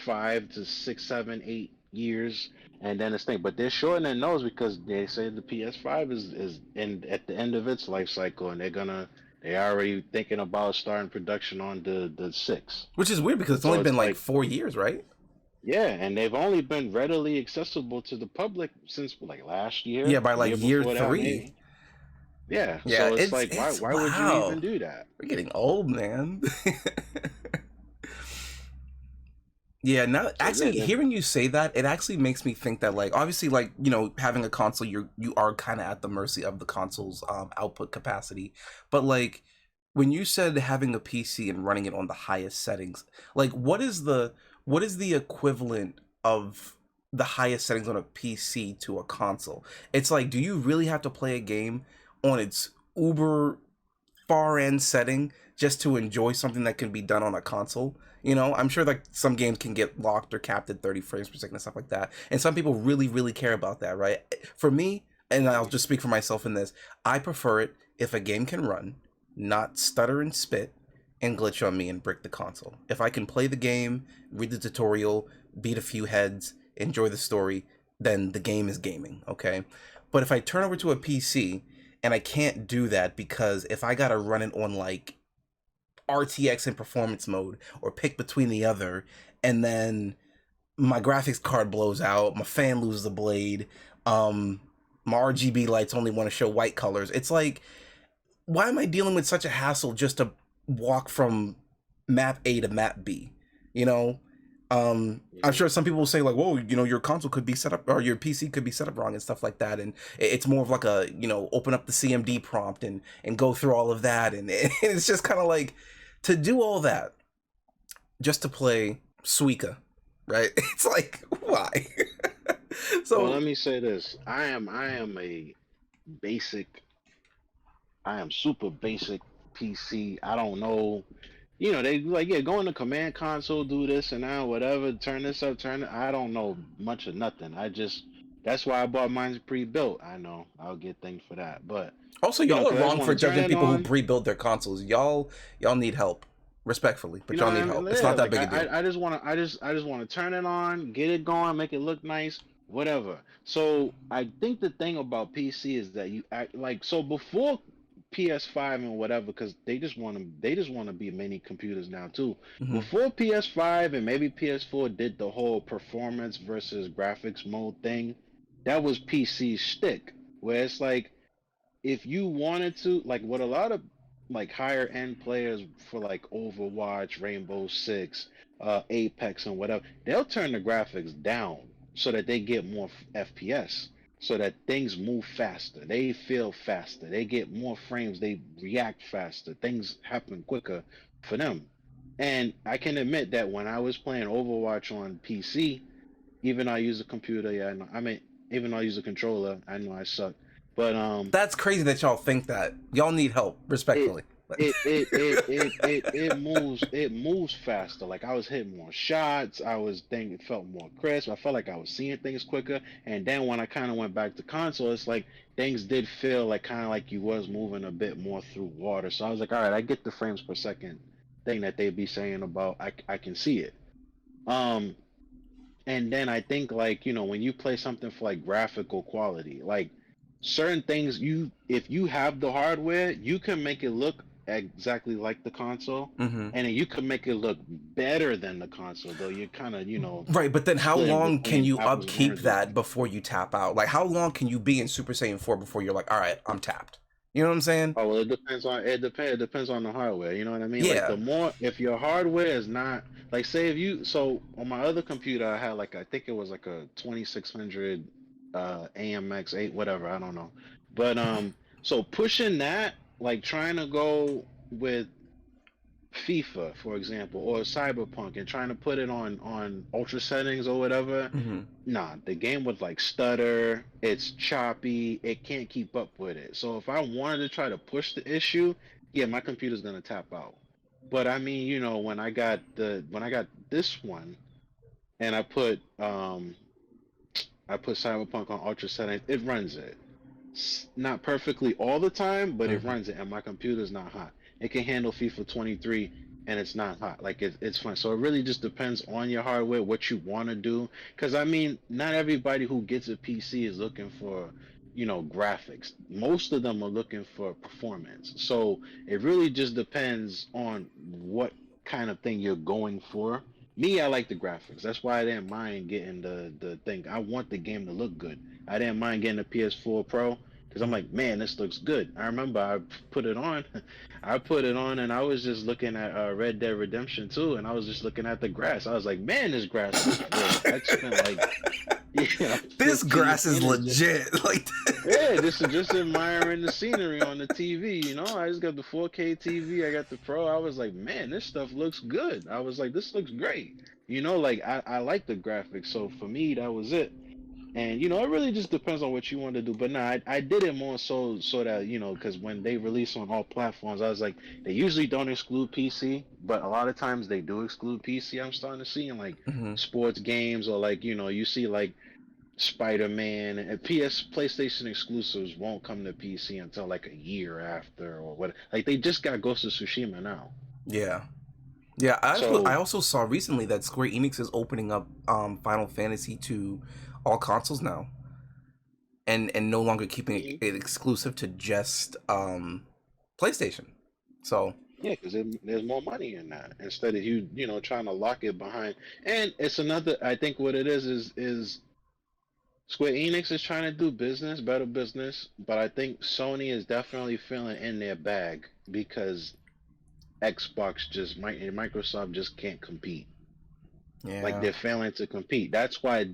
5 to 6, 7, 8 years, and then it's thing. But they're shortening those because they say the PS5 is in at the end of its life cycle, and they're already thinking about starting production on the six. Which is weird because it's So only been it's like like, 4 years, right? yeah, and they've only been readily accessible to the public since like last Yeah, year, by the like year year before that, three. maybe. Yeah, Yeah, so it's it's like, why it's why would you even wow. do that? We're getting old, man. Yeah, now So yeah, actually hearing you say that, it actually makes me think that like obviously like, having a console, you are kind of at the mercy of the console's output capacity. But like when you said having a PC and running it on the highest settings, like what is the equivalent of the highest settings on a PC to a console? It's like, do you really have to play a game on its uber far end setting just to enjoy something that can be done on a console? I'm sure like some games can get locked or capped at 30 frames per second and stuff like that. And some people really, really care about that, right? For me, and I'll just speak for myself in this, I prefer it if a game can run, not stutter and spit and glitch on me and brick the console. If I can play the game, read the tutorial, beat a few heads, enjoy the story, then the game is gaming, okay? But if I turn over to a PC and I can't do that because if I gotta run it on like RTX in performance mode or pick between the other, and then my graphics card blows out, my fan loses a blade, um, my RGB lights only want to show white colors. It's like, why am I dealing with such a hassle just to walk from map A to map B? You know, I'm Yeah. sure some people will say like, "Whoa, your console could be set up or your PC could be set up wrong and stuff like that." And it's more of like a, open up the CMD prompt and go through all of that, and it's just kind of like to do all that just to play Suika, right? It's like why? Well, So let me say this: I am a basic, I am super basic PC. I don't know. They like, yeah, go in the command console, do this and that, whatever, turn this up, turn it. I don't know much of nothing. That's why I bought mine pre-built. I know I'll get things for that, but also, y'all are because I just wrong want for to turn judging it people who on. pre-build their consoles. Y'all need help, respectfully, but y'all What need I mean? help. It's Yeah, not that like big a deal. I just want to, I just want to turn it on, get it going, make it look nice, whatever. So I think the thing about PC is that you act like, so before PS5 and whatever, because they just want to be mini computers now too. Hmm. Before PS5 and maybe PS4 did the whole performance versus graphics mode thing, that was PC's shtick, where it's like, if you wanted to, like what a lot of like higher end players for like Overwatch, Rainbow Six, Apex, and whatever, they'll turn the graphics down so that they get more FPS, so that things move faster, they feel faster, they get more frames, they react faster, things happen quicker for them. And I can admit that when I was playing Overwatch on PC, even though I use a computer, yeah, I mean, even though I use a controller, I know I suck. But That's crazy that y'all think that. Y'all need help, it respectfully. it moves faster. Like I was hitting more shots. I was thinking it felt more crisp. I felt like I was seeing things quicker. And then when I kind of went back to console, it's like things did feel like kind of like you was moving a bit more through water. So I was like, all right, I get the frames per second thing that they'd be saying about. I can see it. Um, and then I think like when you play something for like graphical quality, like certain things, you if you have the hardware, you can make it look exactly like the console, Mm-hmm. and then you can make it look better than the console. Though you're kind of Right, but then how splitting long can between you apples and upkeep oranges. that before you tap out? Like, how long can you be in Super Saiyan 4 before you're like, all right, I'm tapped? You know what I'm saying? Oh well, it depends on the hardware. You know what I mean? Like Yeah. the more if your hardware is not like say if you so on my other computer I had like I think it was like a 2600 AMX 8 whatever I don't know, but so pushing that like trying to go with FIFA, for example, or Cyberpunk and trying to put it on ultra settings or whatever, Mm-hmm. nah, the game would like stutter, it's choppy, it can't keep up with it. So if I wanted to try to push the issue, yeah, my computer's gonna tap out. But I mean, when I got this one and I put Cyberpunk on ultra settings, it runs it. Not perfectly all the time, but it Mm-hmm. runs it, and my computer's not hot. It can handle FIFA 23, and it's not hot. Like it's fine. So it really just depends on your hardware, what you want to do. Because I mean, not everybody who gets a PC is looking for, graphics. Most of them are looking for performance. So it really just depends on what kind of thing you're going for. Me, I like the graphics. That's why I didn't mind getting the thing. I want the game to look good. I didn't mind getting the PS4 Pro because I'm like, man, this looks good. I remember I put it on, I put it on, and I was just looking at Red Dead Redemption 2, and I was just looking at the grass. I was like, man, this grass looks real. I spent like, This 15 grass is minutes just, legit. Like, yeah, just admiring the scenery on the TV. I just got the 4K TV. I got the Pro. I was like, man, this stuff looks good. I was like, this looks great. Like I like the graphics. So for me, that was it. And it really just depends on what you want to do. But no, I did it more so that because when they release on all platforms, I was like, they usually don't exclude PC, but a lot of times they do exclude PC. I'm starting to see in like mm-hmm. sports games or like you see like Spider-Man and PlayStation exclusives won't come to PC until like a year after or what. Like they just got Ghost of Tsushima now. Yeah. Yeah, I So also saw recently that Square Enix is opening up Final Fantasy to all consoles now, and no longer keeping it exclusive to just PlayStation. So yeah, because there's more money in that instead of trying to lock it behind. And it's another. I think what it is Square Enix is trying to do business, better business, but I think Sony is definitely feeling in their bag because Microsoft just can't compete. Like yeah, they're failing to compete. That's why I'm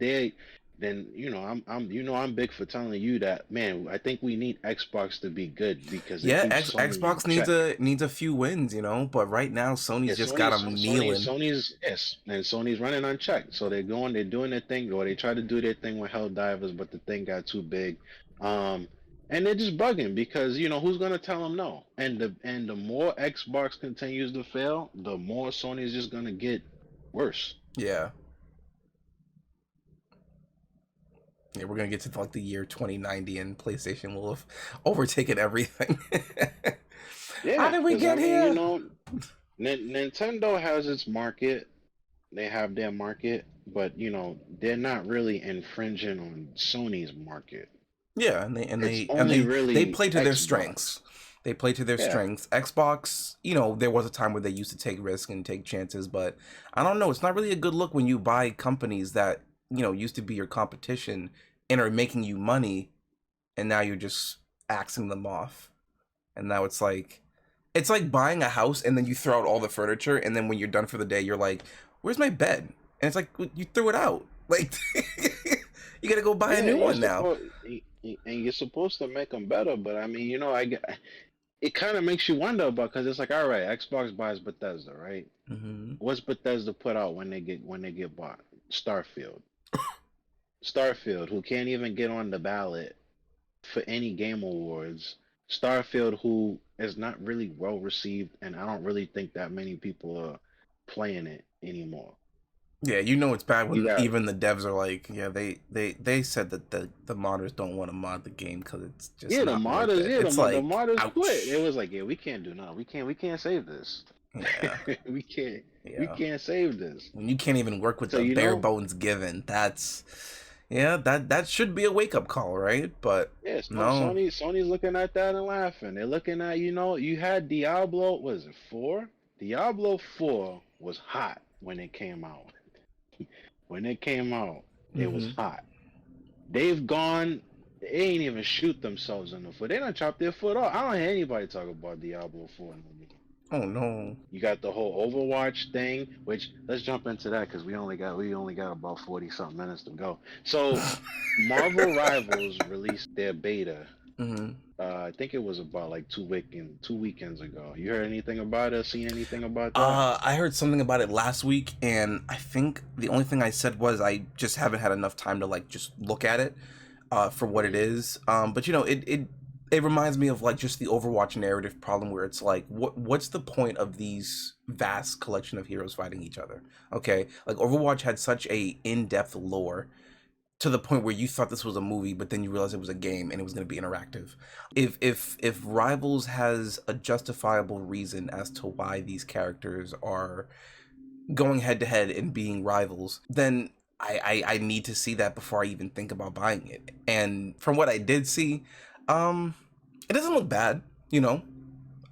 big for telling you that, man, I think we need Xbox to be good because it yeah. keeps Sony in Xbox check. needs a few wins, but right now Yeah, Sony's just got Sony's them Sony kneeling. Sony's yes, and Sony's running unchecked. So they're doing their thing, or they try to do their thing with Helldivers, but the thing got too big. Um, and they're just bugging because who's gonna tell them no? And the more Xbox continues to fail, the more Sony's just gonna get worse. Yeah, yeah. We're gonna get to like the year 2090, and PlayStation will have overtaken everything. How Yeah, did we because I get mean, here? Nintendo has its market. They have their market, but they're not really infringing on Sony's market. Yeah, It's and only they really play to their Xbox. strengths. They play to their Yeah, strengths. Xbox, there was a time where they used to take risks and take chances, but I don't know. It's not really a good look when you buy companies that used to be your competition and are making you money, and now you're just axing them off. And now it's like buying a house and then you throw out all the furniture, and then when you're done for the day, you're like, "Where's my bed?" And it's like, "You threw it out." Like, You gotta go buy a Yeah, new you're one now. supposed and you're supposed to make them better, but I mean, it kind of makes you wonder about because it's like, all right, Xbox buys Bethesda, right? Hmm. What's Bethesda put out when they get bought? Starfield. Starfield, who can't even get on the ballot for any game awards. Starfield, who is not really well received, and I don't really think that many people are playing it anymore. Yeah, you know it's bad You when got even the devs are like, yeah, they said that the modders don't want to mod the game because it's just yeah, the not worth modders, it. It's the like, modders quit. It ouch. was like, yeah, we can't do nothing. We can't save this. Yeah, we can't we yeah. can't save this. When you can't even work with So the bare bones given, that's yeah, that should be a wake up call, right? But yeah, no. Sony's looking at that and laughing. They're looking at, you had Diablo, was it 4? Diablo 4 was hot when it came out. When it came out, it was Hmm. hot. They've gone, they ain't even shoot themselves in the foot. They done chopped their foot off. I don't hear anybody talk about Diablo 4 no more. Oh no. You got the whole Overwatch thing, which let's jump into that because we only got about 40 something minutes to go. So Marvel Rivals released their beta. Hmm. I think it was about like 2 weekends ago. You heard anything about it? Seen anything about that? I heard something about it last week, and I think the only thing I said was I just haven't had enough time to like just look at it, for what it Mm-hmm. is. But it reminds me of like just the Overwatch narrative problem where it's like, what's the point of these vast collection of heroes fighting each other? Okay, like Overwatch had such a in-depth lore to the point where you thought this was a movie, but then you realized it was a game and it was going to be interactive. If Rivals has a justifiable reason as to why these characters are going head to head and being rivals, then I need to see that before I even think about buying it. And from what I did see, um, it doesn't look bad. You know,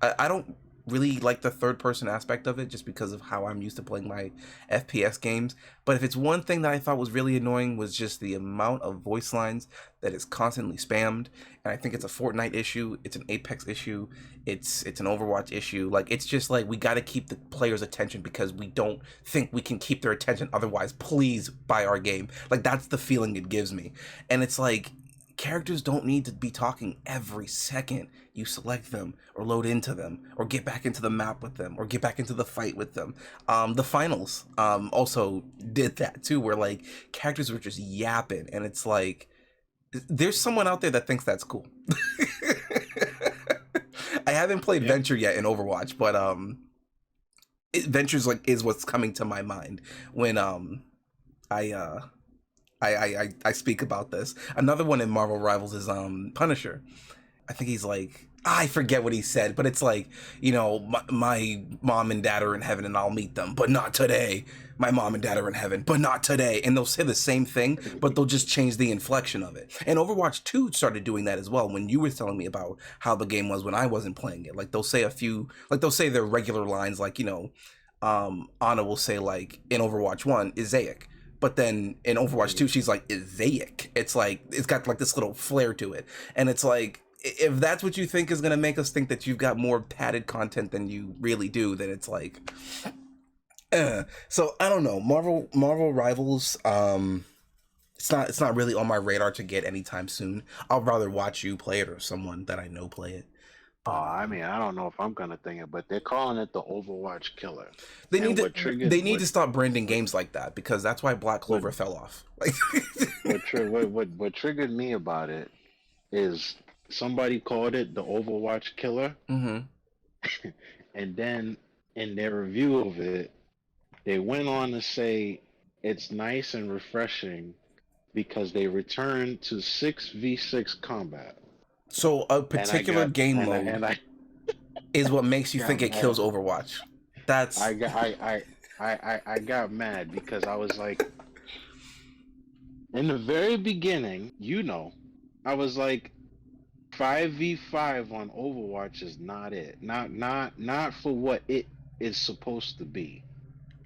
I don't really like the third person aspect of it just because of how I'm used to playing my FPS games. But if it's one thing that I thought was really annoying was just the amount of voice lines that is constantly spammed. And I think it's a Fortnite issue, it's an Apex issue, it's an Overwatch issue. Like it's just like we got to keep the players' attention because we don't think we can keep their attention otherwise. Please buy our game. Like that's the feeling it gives me. And it's like characters don't need to be talking every second you select them or load into them or get back into the map with them or get back into the fight with them. The finals also did that too, where like characters were just yapping, and it's like there's someone out there that thinks that's cool. I haven't played Yeah. Venture yet in Overwatch, but Venture's like is what's coming to my mind when I I speak about this. Another one in Marvel Rivals is Punisher. I think he's like I forget what he said, but it's like, my mom and dad are in heaven and I'll meet them, but not today. My mom and dad are in heaven, but not today. And they'll say the same thing, but they'll just change the inflection of it. And Overwatch 2 started doing that as well when you were telling me about how the game was when I wasn't playing it. Like they'll say their regular lines like, Ana will say like in Overwatch 1, Isaiah. But then in Overwatch 2, she's like, Isaiah. It's like, it's got like this little flair to it. And it's like, if that's what you think is going to make us think that you've got more padded content than you really do, then it's like, so I don't know. Marvel Rivals, it's not really on my radar to get anytime soon. I'll rather watch you play it or someone that I know play it. Oh, But I mean, I don't know if I'm gonna think it, but they're calling it the Overwatch Killer. they need And to what triggered they need to stop branding games like that because that's why Black what Clover fell off. Like, what triggered me about it is somebody called it the Overwatch Killer, mm-hmm. and then in their review of it, they went on to say it's nice and refreshing because they returned to 6v6 combat. So a And I particular got game and I mode and I is what makes you got think it kills mad. Overwatch. That's I got I got mad because I was like, in the very beginning, I was like, 5v5 on Overwatch is not it. Not for what it is supposed to be.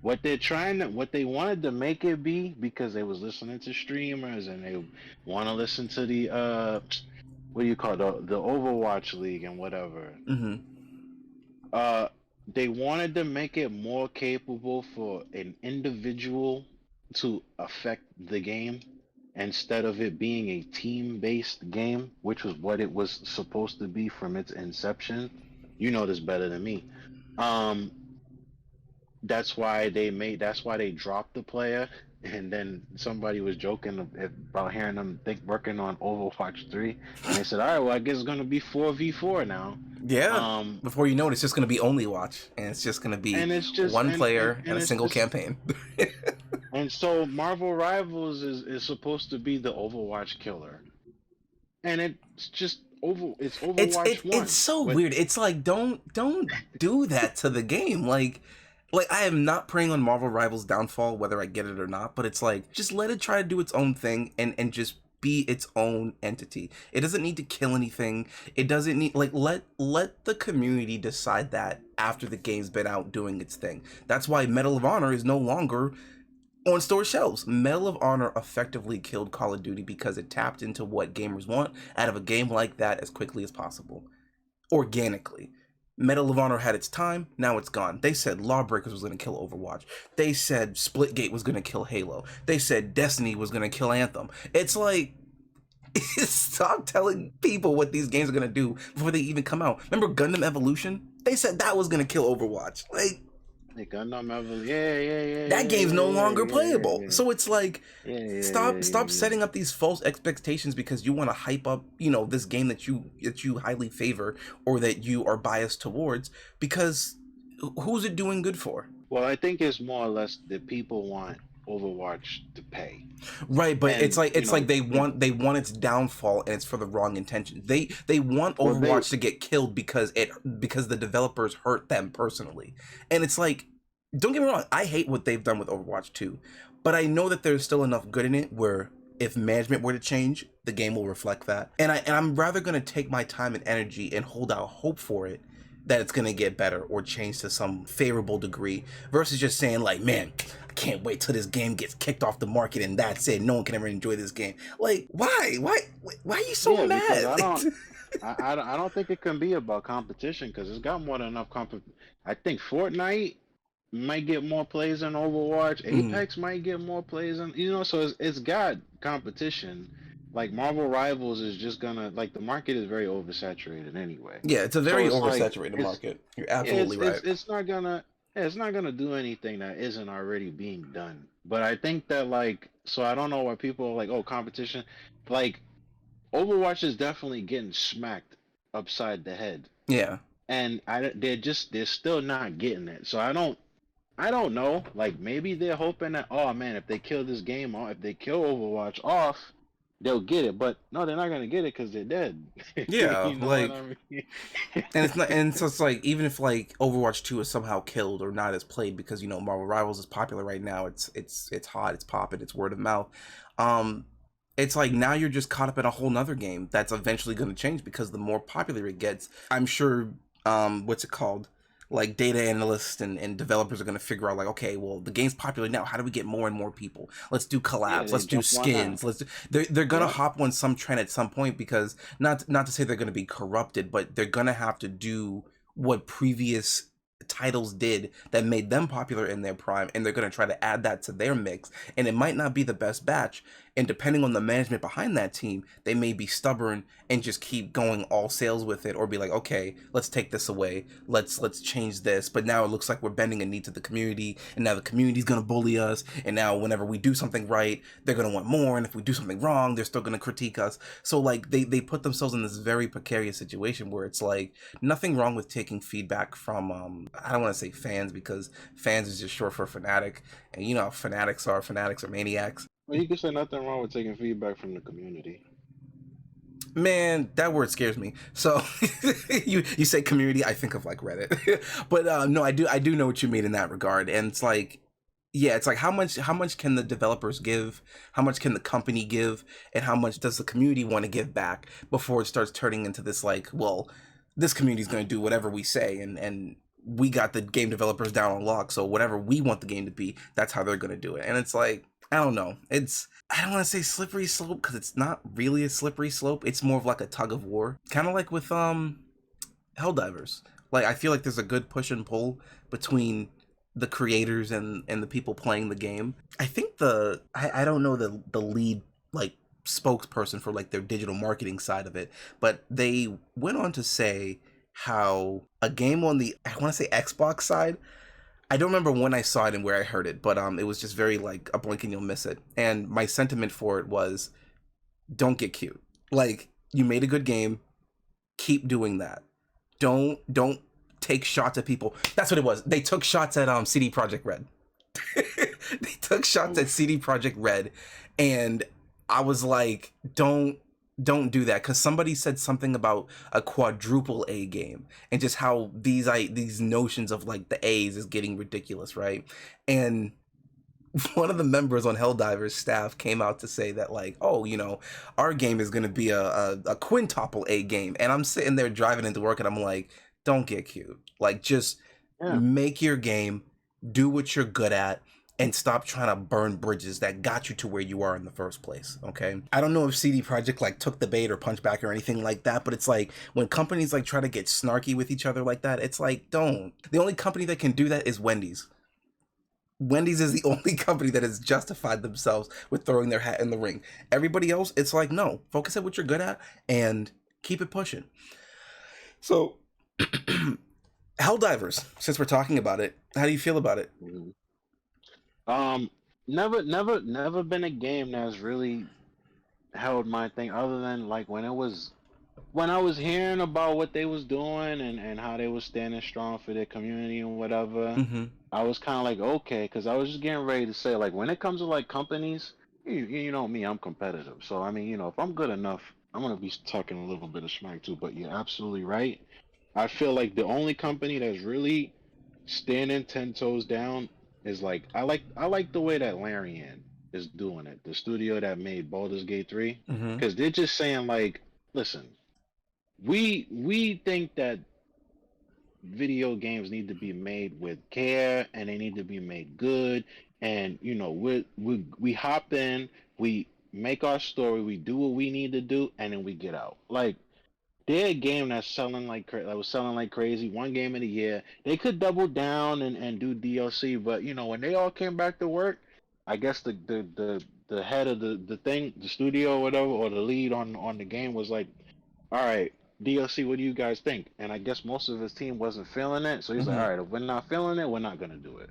What they wanted to make it be because they was listening to streamers and they want to listen to the what do you call it, the Overwatch League and whatever. mm-hmm. Uh, they wanted to make it more capable for an individual to affect the game instead of it being a team-based game, which was what it was supposed to be from its inception. You know this better than me. Um, that's why they dropped the player, and then somebody was joking about hearing them think working on Overwatch 3, and they said, all right, well, I guess it's gonna be 4v4 now. Yeah. um Before you know it, it's just going to be only watch, and it's just going to be and it's just one player and a it's single just campaign. and so Marvel Rivals is supposed to be the Overwatch killer, and it's Overwatch 1 It's so with weird. It's like don't do that to the game. Like I am not preying on Marvel Rivals downfall, whether I get it or not, but it's like just let it try to do its own thing and just be its own entity. It doesn't need to kill anything. It doesn't need like let the community decide that after the game's been out doing its thing. That's why Medal of Honor is no longer on store shelves. Medal of Honor effectively killed Call of Duty because it tapped into what gamers want out of a game like that as quickly as possible, organically. Medal of Honor had its time, now it's gone. They said Lawbreakers was going to kill Overwatch. They said Splitgate was going to kill Halo. They said Destiny was going to kill Anthem. It's like, stop telling people what these games are going to do before they even come out. Remember Gundam Evolution? They said that was going to kill Overwatch. Like, Gundam Evolution. Yeah. that game's no longer playable. Yeah. So it's like, stop Yeah. setting up these false expectations because you want to hype up, this game that you highly favor or that you are biased towards, because who's it doing good for? Well, I think it's more or less that people want Overwatch to pay. Right, but And it's like they want its downfall, and it's for the wrong intention. They want Overwatch to get killed because the developers hurt them personally. And it's like, don't get me wrong, I hate what they've done with Overwatch 2, but I know that there's still enough good in it where if management were to change, the game will reflect that. And I'm rather going to take my time and energy and hold out hope for it that it's going to get better or change to some favorable degree versus just saying like, man, I can't wait till this game gets kicked off the market and that's it. No one can ever enjoy this game. Like, why are you so mad? I don't think it can be about competition because it's got more than enough I think Fortnite might get more plays than Overwatch. Apex might get more plays than, so it's got competition. Like Marvel Rivals is just gonna, like, the market is very oversaturated anyway. Yeah, it's a very oversaturated market. You're absolutely right. It's not gonna do anything that isn't already being done. But I think that, like, so I don't know why people are like, oh, competition. Like, Overwatch is definitely getting smacked upside the head. Yeah. And they're still not getting it. So I don't know. Like, maybe they're hoping that, oh man, if they kill this game off, if they kill Overwatch off, they'll get it. But no, they're not gonna get it because they're dead. Yeah, You know like, what I mean? and so it's like, even if like Overwatch 2 is somehow killed or not as played because Marvel Rivals is popular right now, it's hot, it's popping, it's word of mouth. It's like now you're just caught up in a whole nother game that's eventually going to change because the more popular it gets, I'm sure what's it called, like data analysts and developers are going to figure out like, okay, well, the game's popular now, how do we get more and more people? Let's do collabs, let's do skins, they're going to hop on some trend at some point, because not to say they're going to be corrupted, but they're going to have to do what previous titles did that made them popular in their prime, and they're going to try to add that to their mix, and it might not be the best batch, and depending on the management behind that team, they may be stubborn and just keep going all sales with it, or be like, okay, let's take this away, let's change this, but now it looks like we're bending a knee to the community, and now the community's going to bully us, and now whenever we do something right, they're going to want more, and if we do something wrong, they're still going to critique us. So like they put themselves in this very precarious situation where it's like, nothing wrong with taking feedback from I don't want to say fans, because fans is just short for fanatic, and how fanatics are maniacs. Well, you can say nothing wrong with taking feedback from the community. Man, that word scares me. So you say community, I think of like Reddit. But no, I do know what you mean in that regard. And it's like, yeah, it's like how much can the developers give? How much can the company give? And how much does the community want to give back before it starts turning into this like, well, this community is going to do whatever we say, and we got the game developers down on lock, so whatever we want the game to be, that's how they're going to do it. And it's like, I don't know. I don't want to say slippery slope because it's not really a slippery slope. It's more of like a tug of war. Kind of like with Helldivers. Like, I feel like there's a good push and pull between the creators and the people playing the game. I think I don't know the lead like spokesperson for like their digital marketing side of it, but they went on to say how a game on the, I want to say Xbox side, I don't remember when I saw it and where I heard it, but it was just very like a blink and you'll miss it. And my sentiment for it was, don't get cute. Like, you made a good game, keep doing that. Don't take shots at people. That's what it was. They took shots at CD Projekt Red. They took shots at CD Projekt Red, and I was like, don't do that, because somebody said something about a quadruple A game and just how these notions of like the A's is getting ridiculous, right? And one of the members on Helldiver's staff came out to say that like, oh, you know, our game is going to be a quintuple A game. And I'm sitting there driving into work and I'm like, don't get cute. Like, just make your game, do what you're good at, and stop trying to burn bridges that got you to where you are in the first place. Okay. I don't know if CD Projekt like took the bait or punched back or anything like that, but it's like when companies like try to get snarky with each other like that, it's like, don't. The only company that can do that is Wendy's. Wendy's is the only company that has justified themselves with throwing their hat in the ring. Everybody else, it's like, no, focus on what you're good at and keep it pushing. So, Helldivers, since we're talking about it, how do you feel about it? Never been a game that's really held my thing, other than like when I was hearing about what they was doing and how they was standing strong for their community and whatever. I was kind of like, okay, because I was just getting ready to say, like, when it comes to like companies, you know me, I'm competitive. So I mean, you know, if I'm good enough, I'm gonna be talking a little bit of smack too. But you're absolutely right. I feel like the only company that's really standing 10 toes down is like I like the way that Larian is doing it. The studio that made Baldur's Gate 3, because they're just saying like, listen, we think that video games need to be made with care and they need to be made good, and you know we hop in, we make our story, we do what we need to do, and then we get out. Like, they're a game that's selling like that was selling like crazy. One game of the year. They could double down and do DLC, but you know when they all came back to work, I guess the head of the thing, the studio or whatever, or the lead on the game was like, all right, DLC, what do you guys think? And I guess most of his team wasn't feeling it, so he's like, all right, if we're not feeling it, we're not gonna do it.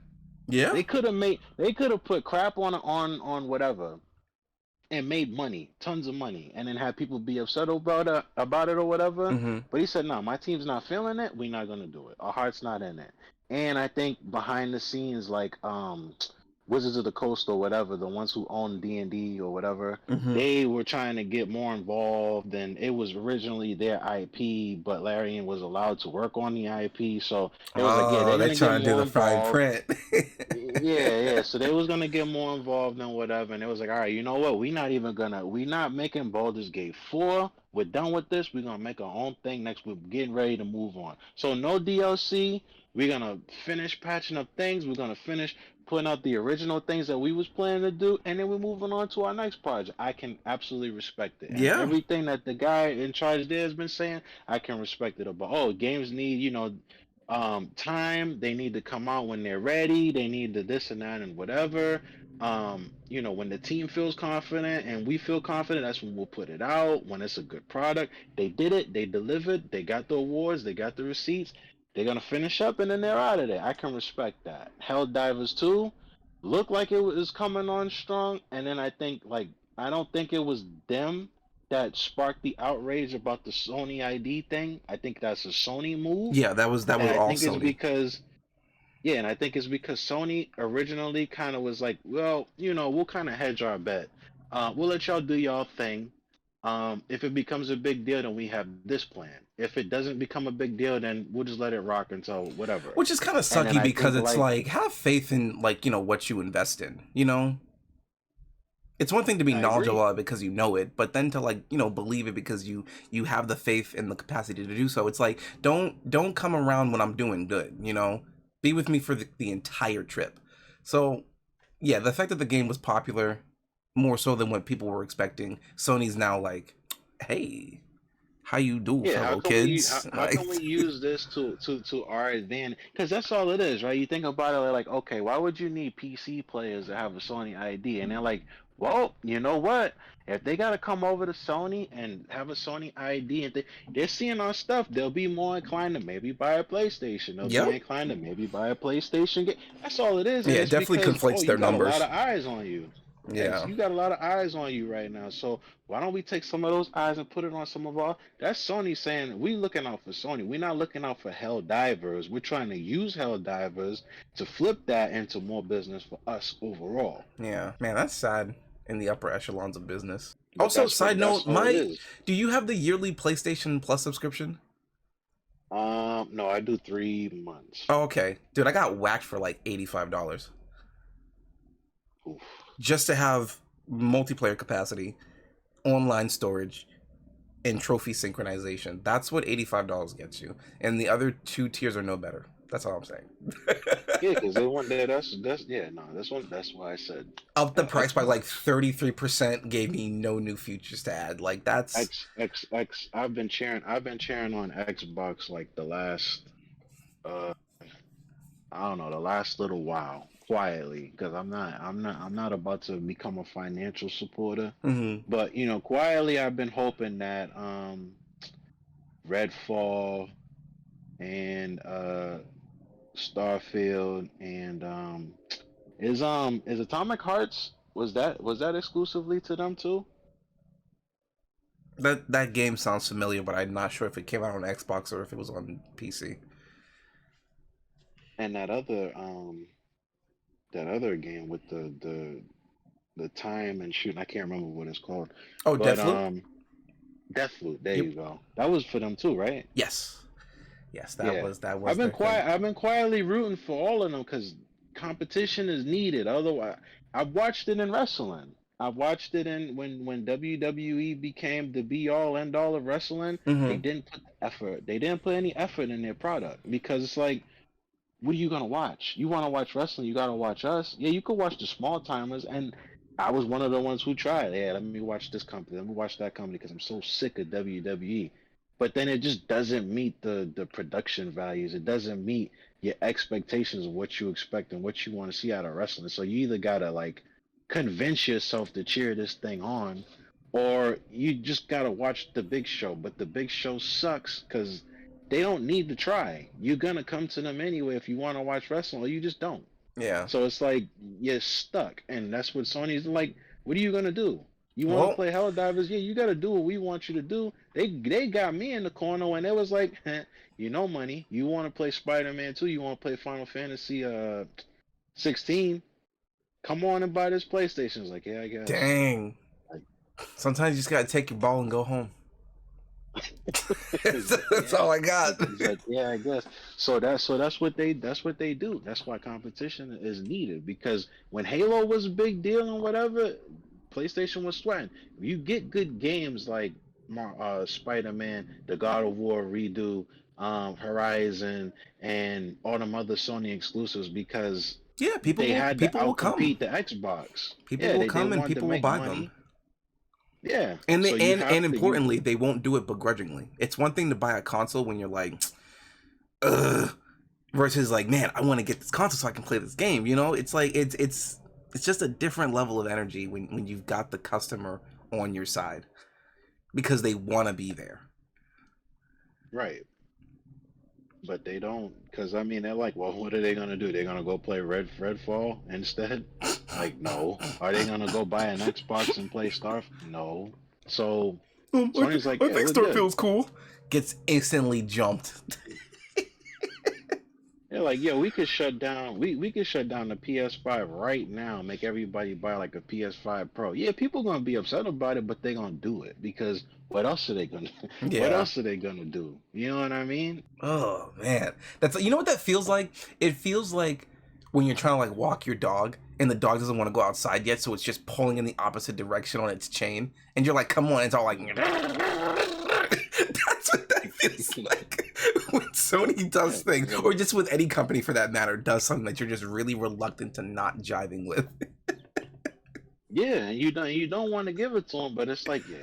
Yeah. They could have put crap on whatever and made money, tons of money, and then had people be upset about it or whatever. But he said, no, my team's not feeling it, we're not gonna do it. Our heart's not in it. And I think behind the scenes, like Wizards of the Coast or whatever, the ones who own D&D or whatever, they were trying to get more involved, and it was originally their IP, but Larian was allowed to work on the IP, so it was like, yeah, they're gonna trying get to do more the fine involved. print. Yeah, so they was gonna get more involved and whatever, and it was like, all right, you know what, we not making Baldur's Gate 4, we're done with this, we're gonna make our own thing next, we're getting ready to move on. So no DLC, we're gonna finish patching up things, we're gonna finish putting out the original things that we was planning to do, and then we're moving on to our next project. I can absolutely respect it. And Yeah. everything that the guy in charge there has been saying, I can respect it about, oh, games need, you know, time, they need to come out when they're ready, they need the this and that and whatever. You know, when the team feels confident and we feel confident, that's when we'll put it out, when it's a good product. They did it, they delivered, they got the awards, they got the receipts. They're gonna finish up and then they're out of there. I can respect that. Helldivers 2 looked like it was coming on strong, and then I think like I don't think it was them that sparked the outrage about the Sony ID thing. I think that's a Sony move. Yeah, that was And I all think it's Sony. because yeah, and I think it's because Sony originally kind of was like, well, you know, we'll kind of hedge our bet. We'll let y'all do y'all thing. If it becomes a big deal, then we have this plan. If it doesn't become a big deal, then we'll just let it rock until whatever. Which is kind of sucky because it's like, have faith in like, you know, what you invest in, you know? It's one thing to be knowledgeable about it because you know it, but then to like, you know, believe it because you have the faith and the capacity to do so. It's like, don't come around when I'm doing good, you know? Be with me for the entire trip. So, yeah, the fact that the game was popular, more so than what people were expecting, Sony's now like, hey, how you do, fellow kids? How can we use this to our advantage? Because that's all it is, right? You think about it like, okay, why would you need PC players to have a Sony ID? And they're like, Well, you know what? If they gotta come over to Sony and have a Sony ID and they're seeing our stuff, they'll be more inclined to maybe buy a PlayStation. They'll be Yep. inclined to maybe buy a PlayStation game. That's all it is, and Yeah, it it's definitely because conflates you their got a lot numbers. of eyes on you. Yes, Yeah. you got a lot of eyes on you right now. So why don't we take some of those eyes and put it on some of our? That's Sony saying we looking out for Sony. We're not looking out for Hell Divers. We're trying to use Hell Divers to flip that into more business for us overall. Yeah. Man, that's sad in the upper echelons of business. But Also, side that's note, all it is. do you have the yearly PlayStation Plus subscription? No, I do 3 months. Oh, okay. Dude, I got whacked for like $85 Oof. just to have multiplayer capacity, online storage, and trophy synchronization. That's what $85 gets you. And the other two tiers are no better. That's all I'm saying. Yeah, because they want that. That's yeah. No, this one. That's why I said Up the price by Xbox. like 33%, gave me no new features to add. Like that's X. I've been cheering. I've been cheering on Xbox like the last. Uh, I don't know, the last little while, quietly, because I'm not about to become a financial supporter. mhm. But quietly, I've been hoping that Redfall and Starfield and is Atomic Hearts, was that exclusively to them too? That game sounds familiar, but I'm not sure if it came out on Xbox or if it was on PC. And that other game with the time and shooting, I can't remember what it's called. Oh, But Deathloop? Deathloop, there Yep. you go. That was for them too, right? Yes. Yes, that Yeah. was I've been their thing. quiet. I've been quietly rooting for all of them because competition is needed. Otherwise, I've watched it in wrestling. I've watched it in when WWE became the be all end all of wrestling. They Mhm. didn't put effort. They didn't put any effort in their product because it's like, what are you gonna watch? You want to watch wrestling? You gotta watch us. Yeah, you could watch the small timers, and I was one of the ones who tried. Yeah, let me watch this company. Let me watch that company because I'm so sick of WWE. But then it just doesn't meet the production values. It doesn't meet your expectations of what you expect and what you want to see out of wrestling. So you either gotta like convince yourself to cheer this thing on, or you just gotta watch the big show. But the big show sucks because they don't need to try. You're gonna come to them anyway if you want to watch wrestling, or you just don't. Yeah. So it's like you're stuck, and that's what Sony's like. What are you gonna do? You want to Well, play Helldivers? Yeah, you got to do what we want you to do. They got me in the corner when it was like, money. You want to play Spider-Man 2? You want to play Final Fantasy 16? Come on and buy this PlayStation. It's like, yeah, I guess. dang. Like, Sometimes you just gotta take your ball and go home. That's yeah. all I got. He's like, yeah, I guess. So that's what they do. That's why competition is needed because when Halo was a big deal and whatever, PlayStation was sweating. If you get good games like Spider-Man, the God of War redo, Horizon, and all them other Sony exclusives, because Yeah, they had to people will come. outcompete the Xbox. People Yeah, will they come and wanted to people will make buy them. money. Yeah, And so they, you have and to importantly, they won't do it begrudgingly. It's one thing to buy a console when you're like, ugh, versus like, man, I want to get this console so I can play this game. You know, it's like it's just a different level of energy when you've got the customer on your side because they want to be there. right. But they don't, because I mean, they're like, well, what are they gonna do? They're gonna go play Redfall instead? Like, no. Are they gonna go buy an Xbox and play Starf? No. So Sony's like, I yeah, think we're good. Starfield's cool. Gets instantly jumped. They're like, yeah, we could shut down. We could shut down the PS5 right now. Make everybody buy like a PS5 Pro. Yeah, people gonna be upset about it, but they gonna do it because what else are they gonna? What Yeah. else are they gonna do? You know what I mean? Oh man, that's you know what that feels like. It feels like when you're trying to like walk your dog and the dog doesn't want to go outside yet, so it's just pulling in the opposite direction on its chain, and you're like, "Come on!" It's all like, that's what that feels like when Sony does things, or just with any company for that matter, does something that you're just really reluctant to not jiving with. Yeah, and you don't want to give it to them, but it's like, yeah,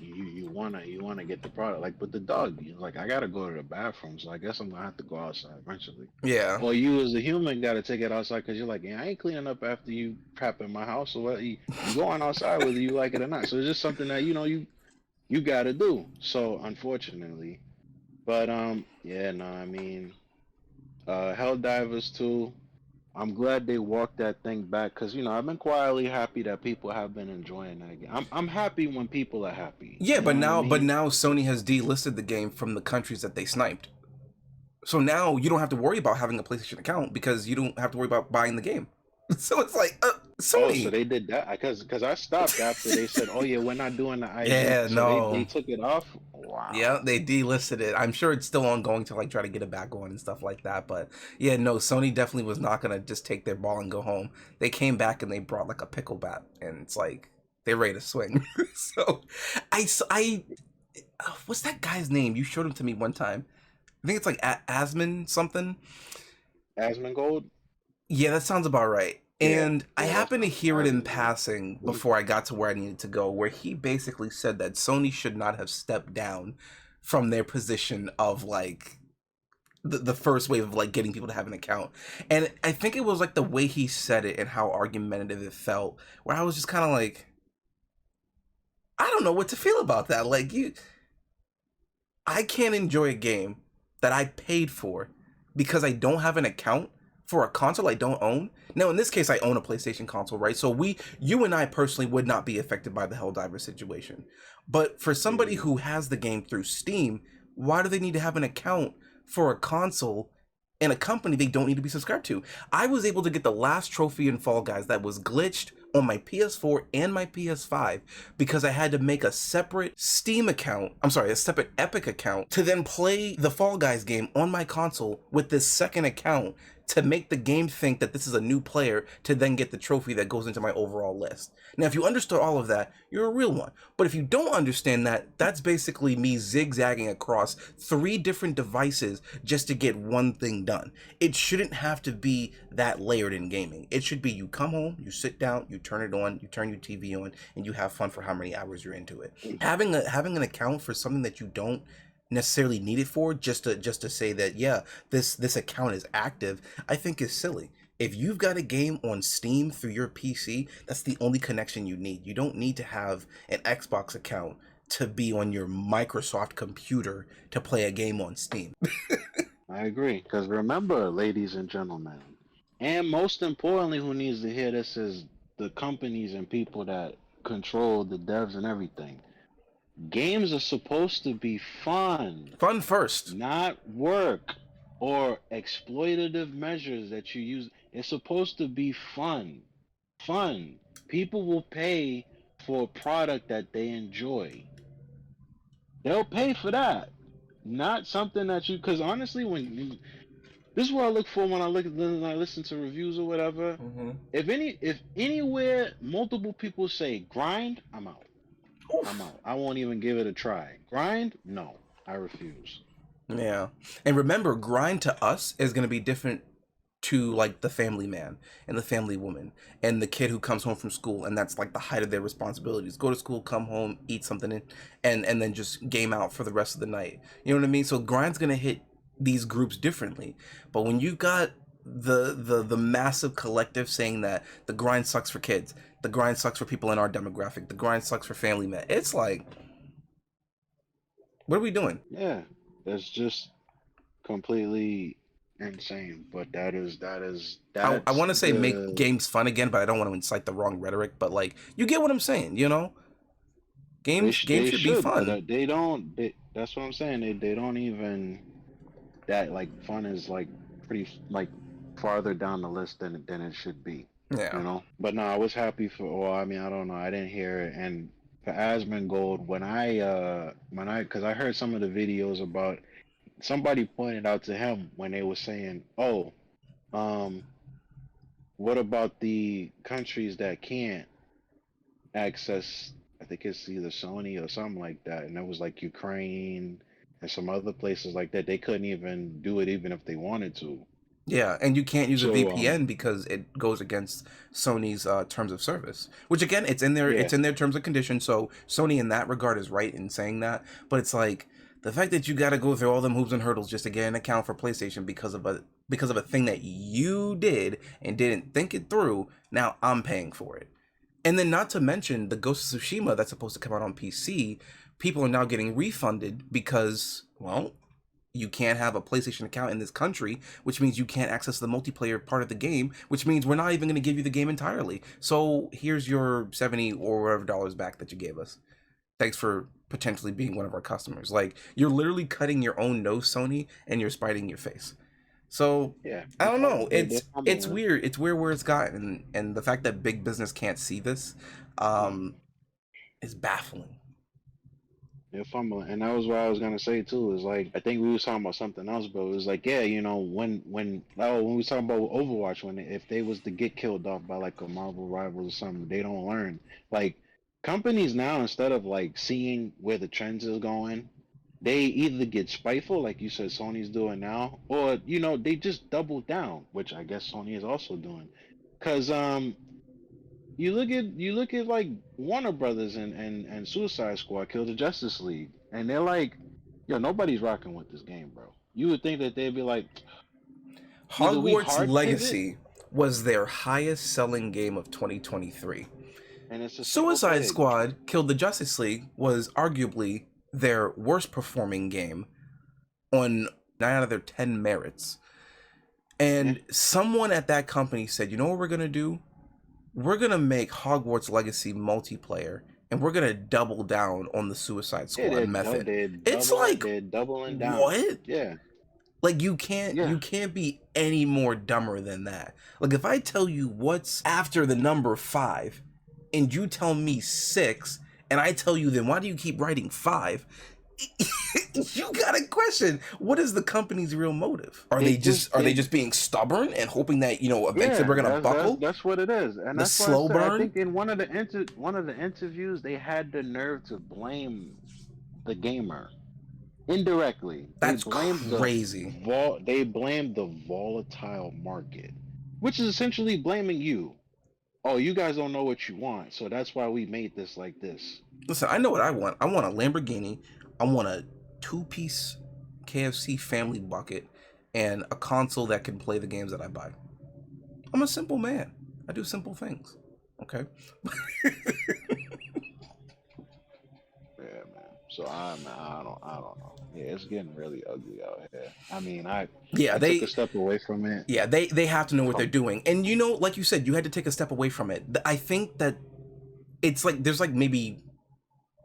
you wanna get the product. Like with the dog, like I gotta go to the bathroom, so I guess I'm gonna have to go outside eventually. Yeah. Or you as a human gotta take it outside because you're like, yeah, I ain't cleaning up after you crap in my house. So what? You going outside whether you like it or not. So it's just something that you gotta do. So unfortunately, but yeah, no, I mean, Hell Divers too. I'm glad they walked that thing back because I've been quietly happy that people have been enjoying that game. I'm happy when people are happy. Yeah, You know but what I mean? now Sony has delisted the game from the countries that they sniped. So now you don't have to worry about having a PlayStation account because you don't have to worry about buying the game. So it's like, Oh, so Sony. they did that because I stopped after they said, oh yeah, we're not doing the ID. Yeah, So they no. took it off. Yeah, Wow. they delisted it. I'm sure it's still ongoing to like try to get it back on and stuff like that. But yeah, no, Sony definitely was not gonna just take their ball and go home. They came back and they brought like a pickle bat, and it's like they're ready to swing. So, I what's that guy's name? You showed him to me one time. I think it's like Asman something. Asmongold? Yeah, that sounds about right. Yeah, And I yeah, that happened to sounds hear it in Asmongold. passing before I got to where I needed to go, where he basically said that Sony should not have stepped down from their position of like the first wave of like getting people to have an account. And I think it was like the way he said it and how argumentative it felt, where I was just kind of like, I don't know what to feel about that. Like I can't enjoy a game that I paid for because I don't have an account for a console I don't own. Now, in this case, I own a PlayStation console, right? So you and I personally would not be affected by the Helldiver situation. But for somebody Mhm. who has the game through Steam, why do they need to have an account for a console in a company they don't need to be subscribed to? I was able to get the last trophy in Fall Guys that was glitched on my PS4 and my PS5 because I had to make a separate Steam account, I'm sorry, a separate Epic account to then play the Fall Guys game on my console with this second account to make the game think that this is a new player to then get the trophy that goes into my overall list. Now, if you understood all of that, you're a real one. But if you don't understand that, that's basically me zigzagging across 3 different devices just to get one thing done. It shouldn't have to be that layered in gaming. It should be you come home, you sit down, you turn it on, you turn your TV on, and you have fun for how many hours you're into it. Having an account for something that you don't necessarily need it for just to say that yeah, this account is active, I think is silly. If you've got a game on Steam through your PC, that's the only connection you need. You don't need to have an Xbox account to be on your Microsoft computer to play a game on Steam. I agree. Because remember, ladies and gentlemen, and most importantly, who needs to hear this is the companies and people that control the devs and everything. Games are supposed to be fun, Fun first. not work or exploitative measures that you use. It's supposed to be fun. Fun. People will pay for a product that they enjoy. They'll pay for that. Not something that you, because honestly, this is what I look for when I listen to reviews or whatever. Mm-hmm. If anywhere multiple people say grind, I'm out. I'm Oof. out. I won't even give it a try. Grind? No, I refuse. Yeah. And remember, grind to us is going to be different to like the family man and the family woman and the kid who comes home from school and that's like the height of their responsibilities. Go to school, come home, eat something and then just game out for the rest of the night. You know what I mean? So grind's going to hit these groups differently. But when you've got the massive collective saying that the grind sucks for kids, the grind sucks for people in our demographic, the grind sucks for family men. It's like, what are we doing? Yeah, that's just completely insane. But I that's want to say make the games fun again, but I don't want to incite the wrong rhetoric. But like, you get what I'm saying, you know? Games they should be should, but fun. they don't. That's what I'm saying. They don't even that like fun is like pretty like farther down the list than it should be. Yeah. You know. But no, I was happy for. Well, I mean, I don't know. I didn't hear it. And for Asmongold, because I heard some of the videos about somebody pointed out to him when they were saying, "Oh, um, what about the countries that can't access? I think it's either Sony or something like that." And it was like Ukraine and some other places like that. They couldn't even do it even if they wanted to. Yeah, and you can't use a So VPN because it goes against Sony's terms of service. Which again, yeah, it's in their terms and conditions. So Sony in that regard is right in saying that. But it's like the fact that you got to go through all them hoops and hurdles just to get an account for PlayStation because of a thing that you did and didn't think it through. Now I'm paying for it. And then not to mention the Ghost of Tsushima that's supposed to come out on PC, people are now getting refunded because, well, you can't have a PlayStation account in this country, which means you can't access the multiplayer part of the game, which means we're not even going to give you the game entirely. So here's your 70 or whatever dollars back that you gave us. Thanks for potentially being one of our customers. Like, you're literally cutting your own nose, Sony, and you're spiting your face. So yeah, I don't know. they're It's fumbling. weird. It's weird where it's gotten, and the fact that big business can't see this, Yeah, um, is baffling. they're fumbling, and that was what I was gonna say too. Is like I think we was talking about something else, but it was like yeah, you know, when we was talking about Overwatch, when if they was to get killed off by like a Marvel rival or something, they don't learn. Like companies now, instead of like seeing where the trends is going, they either get spiteful, like you said, Sony's doing now, or you know, they just double down, which I guess Sony is also doing. Cause you look at like Warner Brothers and Suicide Squad killed the Justice League, and they're like, yo, nobody's rocking with this game, bro. You would think that they'd be like, either we Hogwarts hard pivot, Legacy was their highest selling game of 2023. and it's a single Suicide player game. Squad Killed the Justice League was arguably their worst performing game on 9 out of their 10 merits. Yeah, And someone at that company said, you know what we're going to do? We're going to make Hogwarts Legacy multiplayer and we're going to double down on the Suicide yeah, Squad method. It's like, they're doubling down. what? Yeah, Like yeah. you can't be any more dumber than that. Like if I tell you what's after the number 5 and you tell me 6 and I tell you then why do you keep writing 5? You got to question what is the company's real motive? Are they They just being stubborn and hoping that, you know, eventually yeah, we're going to buckle? that's what it is, and The that's why I slow said I burn? think in one of the interviews they had the nerve to blame the gamer indirectly. That's crazy. They blamed the volatile market, which is essentially blaming you. Oh, you guys don't know what you want, so that's why we made this like this. Listen, I know what I want. I want a Lamborghini. I want a 2-piece KFC family bucket and a console that can play the games that I buy. I'm a simple man. I do simple things. Okay. Yeah, man. So I don't know. Yeah, it's getting really ugly out here. I mean, Yeah, I took a step away from it. they have to know what they're From doing. And you know, like you said, you had to take a step away from it. I think that it's like there's like maybe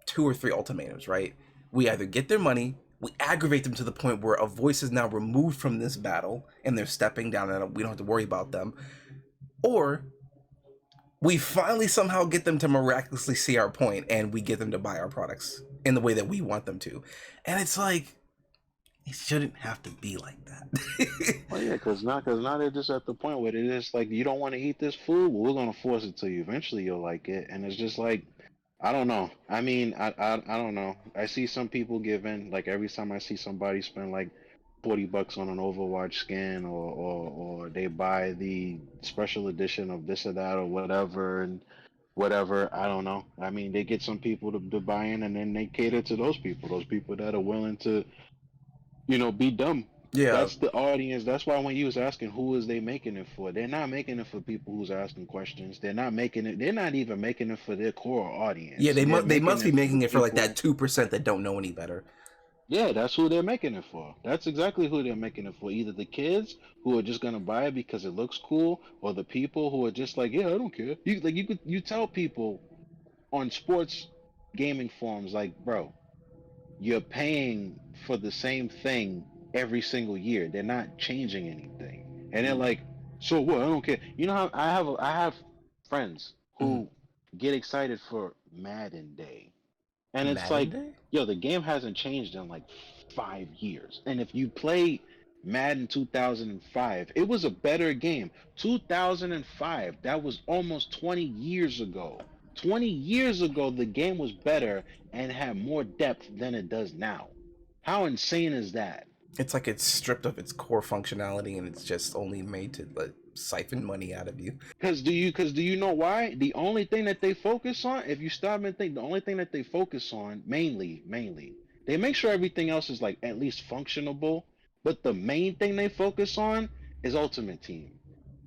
2 or 3 ultimatums, right? We either get their money, we aggravate them to the point where a voice is now removed from this battle and they're stepping down and we don't have to worry about them, or we finally somehow get them to miraculously see our point and we get them to buy our products in the way that we want them to. And it's like, it shouldn't have to be like that. well, yeah, cause now they're just at the point where they're just like, you don't want to eat this food, well, we're gonna force it to you. Eventually, you'll like it, and it's just like, I don't know. I mean, I don't know. I see some people giving like every time I see somebody spend like $40 on an Overwatch skin, or they buy the special edition of this or that or whatever, and whatever. I don't know. I mean, they get some people to buy in, and then they cater to those people that are willing to, you know, be dumb. Yeah, That's the audience. That's why when you was asking who is they making it for, they're not making it for people who's asking questions. They're not making it. They're not even making it for their core yeah, audience. They're they making must be it for the making it for like that people. 2% that don't know any better. Yeah, that's who they're making it for. That's exactly who they're making it for. Either the kids who are just gonna buy it because it looks cool, or the people who are just like, yeah, I don't care. You tell people on sports gaming forums like, bro, you're paying for the same thing every single year. They're not changing anything. And they're like, so what? I don't care. You know how I have friends Mm. who get excited for Madden Day. And it's Madden like, Day? yo, the game hasn't changed in like 5 years. And if you play Madden 2005, it was a better game. 2005, that was almost 20 years ago. 20 years ago, the game was better and had more depth than it does now. How insane is that? It's like it's stripped of its core functionality and it's just only made to like siphon money out of you. Because do you know why? The only thing that they focus on, if you stop and think, the only thing that they focus on, mainly, they make sure everything else is like at least functionable. But the main thing they focus on is Ultimate Team.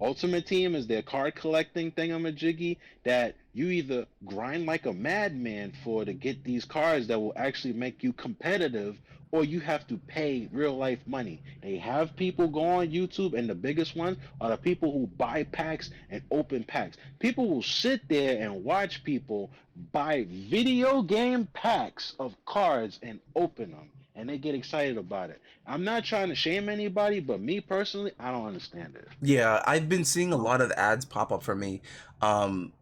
Ultimate Team is their card collecting thingamajiggy that you either grind like a madman for to get these cards that will actually make you competitive, or you have to pay real life money. They have people go on YouTube, and the biggest ones are the people who buy packs and open packs. People will sit there and watch people buy video game packs of cards and open them, and they get excited about it. I'm not trying to shame anybody, but me personally, I don't understand it. Yeah, I've been seeing a lot of ads pop up for me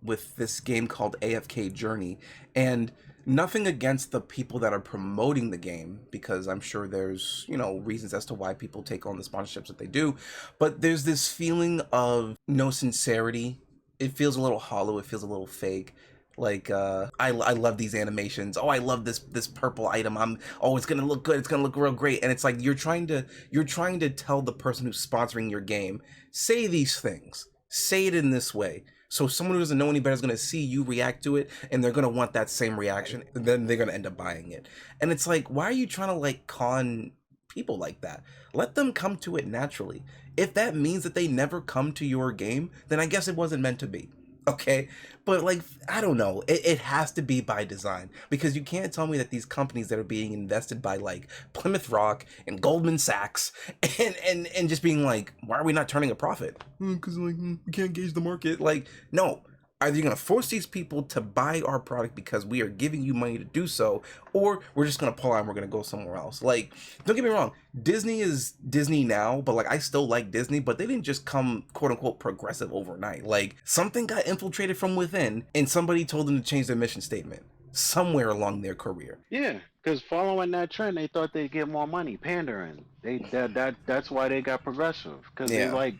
with this game called AFK Journey. And nothing against the people that are promoting the game, because I'm sure there's, reasons as to why people take on the sponsorships that they do. But there's this feeling of no sincerity. It feels a little hollow. It feels a little fake. Like I love these animations. Oh, I love this purple item. It's gonna look good. It's gonna look real great. And it's like you're trying to tell the person who's sponsoring your game, say these things, say it in this way, so someone who doesn't know any better is gonna see you react to it, and they're gonna want that same reaction, and then they're gonna end up buying it. And it's like, why are you trying to like con people like that? Let them come to it naturally. If that means that they never come to your game, then I guess it wasn't meant to be. Okay, but like, I don't know, it has to be by design, because you can't tell me that these companies that are being invested by like Plymouth Rock and Goldman Sachs and just being like, why are we not turning a profit? Because like, we can't gauge the market. Like, no. Either you're going to force these people to buy our product because we are giving you money to do so, or we're just going to pull out and we're going to go somewhere else. Like, don't get me wrong, Disney is Disney now, but like, I still like Disney, but they didn't just come quote unquote progressive overnight. Like, something got infiltrated from within and somebody told them to change their mission statement somewhere along their career. Yeah, because following that trend, they thought they'd get more money, pandering. That's why they got progressive, because they Yeah. like,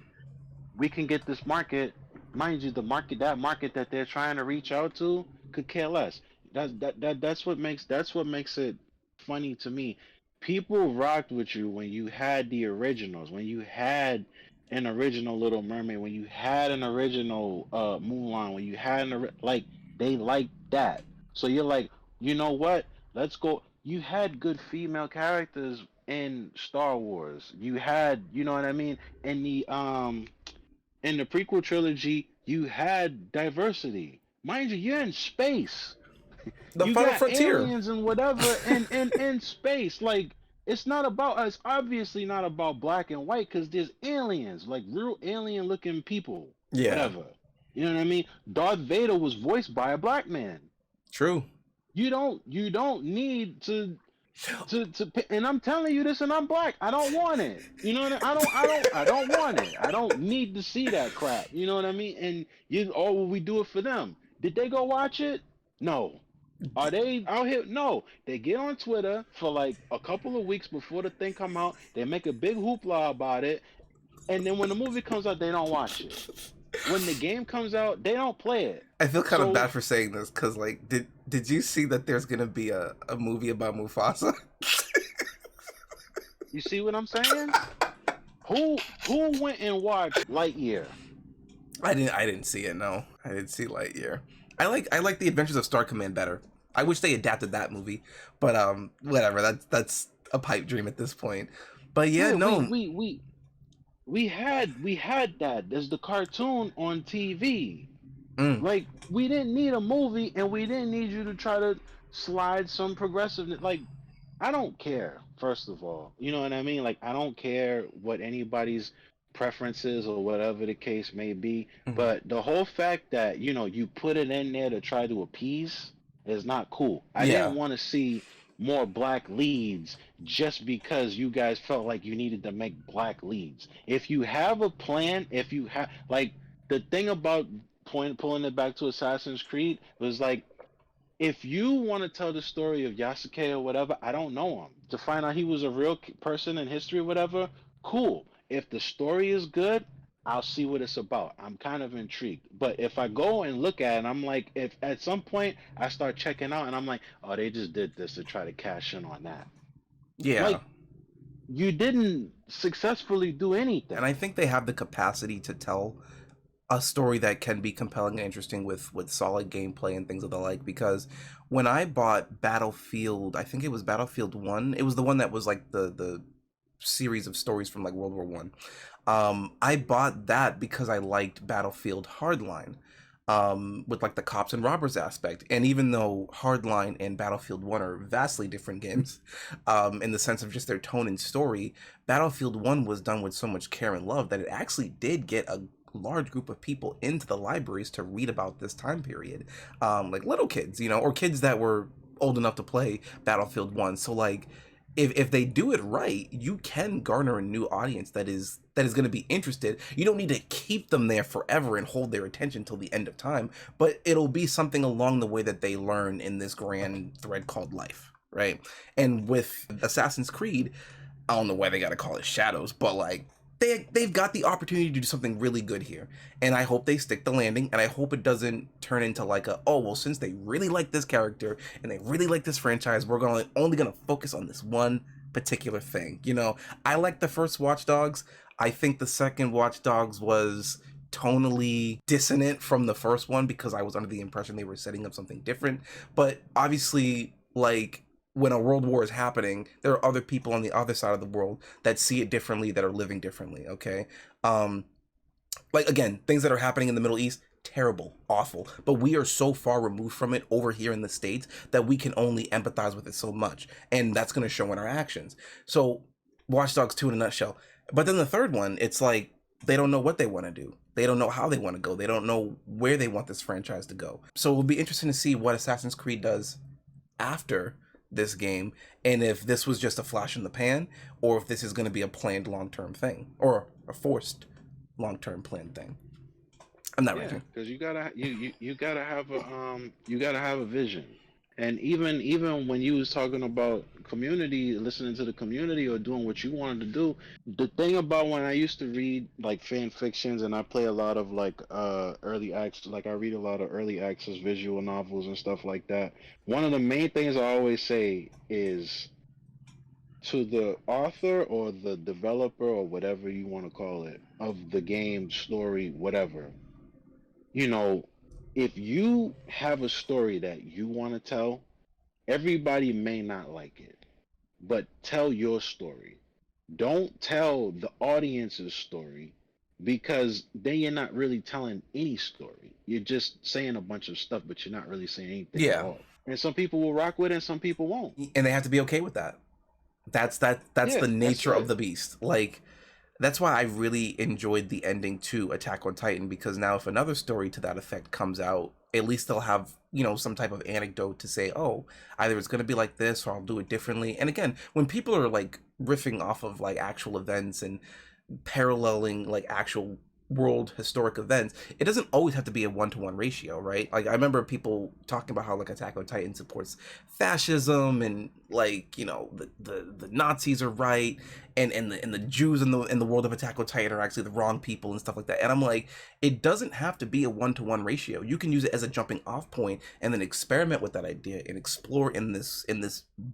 we can get this market. Mind you, that market that they're trying to reach out to could care less. That's what makes it funny to me. People rocked with you when you had the originals, when you had an original Little Mermaid, when you had an original Mulan, when you had like, they like that. So you're like, you know what? Let's go. You had good female characters in Star Wars. You had, you know what I mean, in the prequel trilogy, you had diversity. Mind you, you're in space. The You Final got Frontier. aliens and whatever in space. Like, it's obviously not about black and white, because there's aliens, like real alien looking people. Yeah. Whatever. You know what I mean? Darth Vader was voiced by a black man. True. You don't need and I'm telling you this, and I'm black. I don't want it. You know what I don't want it. I don't need to see that crap. You know what I mean? And well, we do it for them. Did they go watch it? No. Are they out here? No. They get on Twitter for like a couple of weeks before the thing come out. They make a big hoopla about it, and then when the movie comes out, they don't watch it. When the game comes out, they don't play it. I feel kind of So bad for saying this, because like, did you see that there's gonna be a movie about Mufasa? you see what I'm saying? Who went and watched Lightyear? I didn't see it. No, I didn't see Lightyear. I like the Adventures of Star Command better. I wish they adapted that movie, but whatever. That's a pipe dream at this point. But yeah, Yeah, no. we had that as the cartoon on TV. Mm, Like, we didn't need a movie, and we didn't need you to try to slide some progressiveness. Like, I don't care, first of all. You know what I mean? Like, I don't care what anybody's preferences or whatever the case may be. mhm. But the whole fact that, you put it in there to try to appease is not cool. I Yeah, didn't want to see more black leads just because you guys felt like you needed to make black leads. If you have a plan, if you have, like, the thing about pulling it back to Assassin's Creed was like, if you want to tell the story of Yasuke or whatever, I don't know him. To find out he was a real person in history or whatever, cool. If the story is good, I'll see what it's about. I'm kind of intrigued. But if I go and look at it, I'm like, if at some point I start checking out and I'm like, oh, they just did this to try to cash in on that. yeah. Like, you didn't successfully do And anything. I think they have the capacity to tell a story that can be compelling and interesting with solid gameplay and things of the like, because when I bought Battlefield, I think it was Battlefield 1, it was the one that was like the series of stories from like World War 1. I bought that because I liked Battlefield Hardline, with like the cops and robbers aspect. And even though Hardline and Battlefield 1 are vastly different games, in the sense of just their tone and story, Battlefield 1 was done with so much care and love that it actually did get a large group of people into the libraries to read about this time period, like little kids, or kids that were old enough to play Battlefield 1. So like, if they do it right, you can garner a new audience that is going to be interested. You don't need to keep them there forever and hold their attention till the end of time, but it'll be something along the way that they learn in this grand thread called life, right? And with Assassin's Creed, I don't know why they got to call it Shadows, but like, they've got the opportunity to do something really good here, and I hope they stick the landing, and I hope it doesn't turn into like a, oh well, since they really like this character and they really like this franchise, we're only gonna focus on this one particular thing. I like the first Watch Dogs. I think the second Watch Dogs was tonally dissonant from the first one because I was under the impression they were setting up something different. But obviously, like, when a world war is happening, there are other people on the other side of the world that see it differently, that are living differently. Okay. Like, again, things that are happening in the Middle East, terrible, awful, but we are so far removed from it over here in the States that we can only empathize with it so much, and that's going to show in our actions. So Watch Dogs 2 in a nutshell. But then the third one, it's like they don't know what they want to do, they don't know how they want to go, they don't know where they want this franchise to go. So it'll be interesting to see what Assassin's Creed does after this game, and if this was just a flash in the pan, or if this is going to be a planned long-term thing, or a forced long-term planned thing. I'm not Yeah, ranking. because you gotta have a vision. And even when you was talking about community, listening to the community or doing what you wanted to do, the thing about when I used to read like fan fictions and I play a lot of like early access, like I read a lot of early access visual novels and stuff like that. One of the main things I always say is to the author or the developer or whatever you want to call it of the game story, whatever, you know, if you have a story that you want to tell, everybody may not like it, but tell your story. Don't tell the audience's story because then you're not really telling any story. You're just saying a bunch of stuff, but you're not really saying anything at Yeah, all. And some people will rock with it and some people won't. and they have to be okay with that. That's Yeah, the that's nature of it. the beast. Like, that's why I really enjoyed the ending to Attack on Titan, because now if another story to that effect comes out, at least they'll have, some type of anecdote to say, oh, either it's going to be like this or I'll do it differently. And again, when people are like riffing off of like actual events and paralleling like actual world historic events, it doesn't always have to be a 1-to-1 ratio, right? Like, I remember people talking about how like Attack on Titan supports fascism, and like, the Nazis are right, and the Jews in the world of Attack on Titan are actually the wrong people and stuff like that. And I'm like, it doesn't have to be a 1-to-1 ratio. You can use it as a jumping off point and then experiment with that idea and explore in this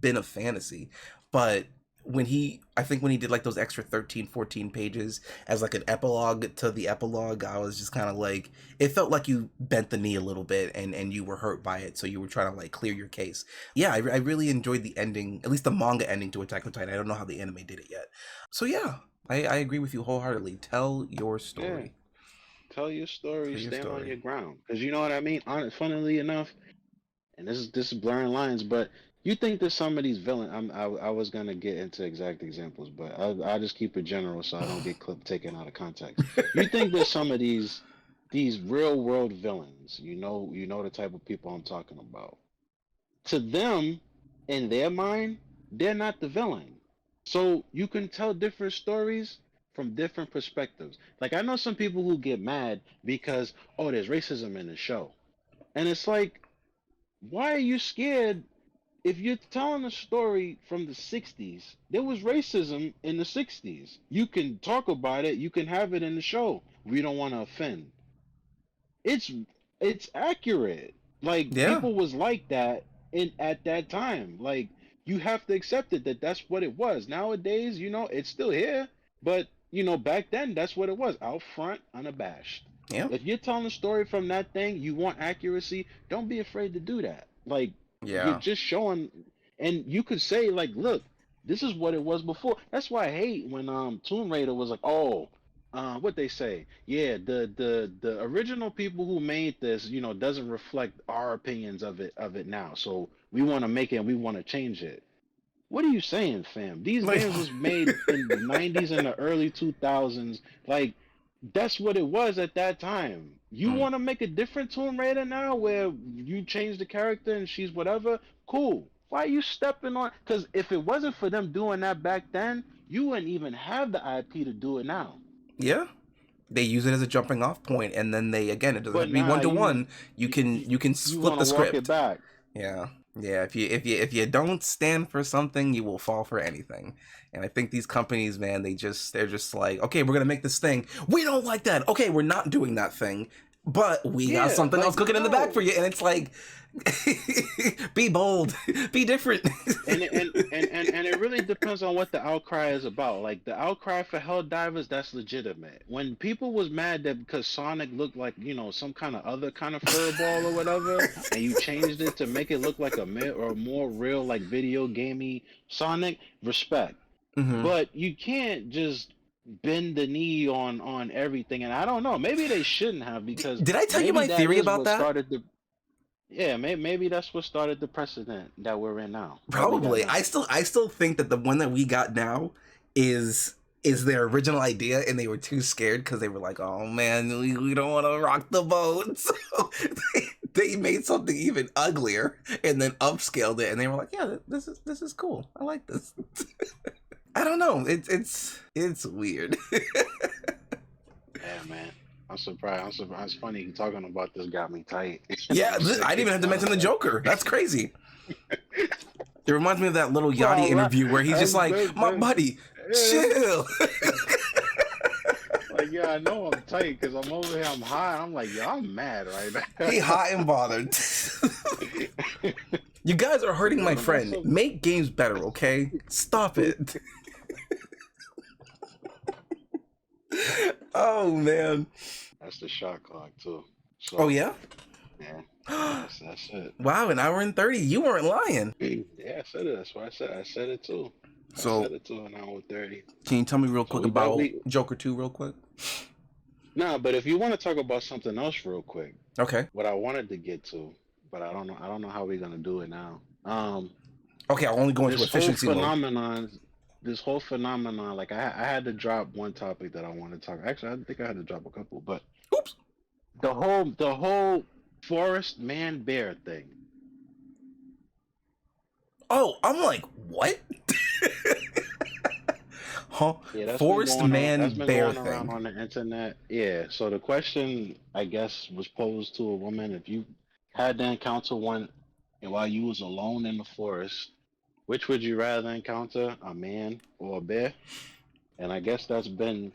bin of fantasy. But I think when he did like those extra 13, 14 pages as like an epilogue to the epilogue, I was just kind of like, it felt like you bent the knee a little bit, and you were hurt by it, so you were trying to like clear your case. Yeah, I really enjoyed the ending, at least the manga ending to Attack on Titan. I don't know how the anime did it yet. So yeah, I agree with you wholeheartedly. Tell your Yeah. story. Tell your story, Tell your stand on story. your ground. Because you know what I mean? Funnily enough, and this is blurring lines, but you think that some of these villains, I was gonna get into exact examples, but I'll just keep it general so I don't get clip taken out of context. You think that some of these real world villains, you know the type of people I'm talking about. To them, in their mind, they're not the villain. So you can tell different stories from different perspectives. Like I know some people who get mad because oh, there's racism in the show, and it's like, why are you scared if you're telling a story from the 60s? There was racism in the 60s. You can talk about it, you can have it in the show. We don't want to offend. It's it's accurate. Like Yeah. people was like that in at that time. Like you have to accept it that that's what it was. Nowadays, it's still here, but back then that's what it was. Out front, unabashed. Yeah. If you're telling a story from that thing, you want accuracy, don't be afraid to do that. Like, you're Yeah. just showing, and you could say, like, look, this is what it was before. That's why I hate when Tomb Raider was like, oh, what they say, yeah, the original people who made this, doesn't reflect our opinions of it now. So we want to make it and we want to change it. What are you saying, fam? These Like, games was made in the 90s and the early 2000s. Like, that's what it was at that time. You want to make a different Tomb Raider now where you change the character and she's whatever? Cool. Why are you stepping on? Because if it wasn't for them doing that back then, you wouldn't even have the IP to do it now. yeah. They use it as a jumping off point, and then it doesn't have to be But one to nah, one. You can you flip want the to walk it script. back. Yeah. Yeah, if you don't stand for something, you will fall for anything. And I think these companies, man, they're just like, okay, we're gonna make this thing. We don't like that. Okay, we're not doing that thing, but we got something else cooking in the back for you. And it's like, be bold, be different. and it really depends on what the outcry is about. Like, the outcry for Helldivers, that's legitimate. When people was mad that because Sonic looked like, some kind of other kind of furball or whatever, and you changed it to make it look like a more real, like, video gamey Sonic, respect. Mm-hmm. But you can't just bend the knee on everything. And I don't know, maybe they shouldn't have, because did I tell you my theory about that? Yeah, maybe that's what started the precedent that we're in now. Probably. I still think that the one that we got now is their original idea, and they were too scared because they were like, oh man, we don't want to rock the boat. So they made something even uglier and then upscaled it, and they were like, yeah, this is cool. I like this. I don't know. It's weird. Yeah, man. I'm surprised. It's funny you talking about this got me tight. Yeah, I didn't even have to mention the Joker. That's crazy. It reminds me of that little Yachty interview where he's just like, my buddy, chill. Like, yeah, I know I'm tight because I'm over here, I'm high. I'm like, yo, I'm mad right now. He hot and bothered. You guys are hurting my friend. Make games better, okay? Stop it. Oh man, that's the shot clock too. So, oh yeah, yeah, that's it. Wow, an hour and 30. You weren't lying. Yeah, I said it. That's why I said it too. I said it too, an hour 30. Can you tell me real quick about Joker 2 real quick? Nah, but if you want to talk about something else real quick, okay. What I wanted to get to, but I don't know how we're gonna do it now. Okay, I'll only go into efficiency mode. This whole phenomenon, like I had to drop one topic that I wanted to talk. Actually, I think I had to drop a couple, but oops, the whole forest man bear thing. Oh, I'm like, what? Huh? Yeah, forest man bear thing around on the internet. Yeah. So the question, I guess, was posed to a woman: if you had to encounter one, and while you was alone in the forest, which would you rather encounter, a man or a bear? And I guess that's been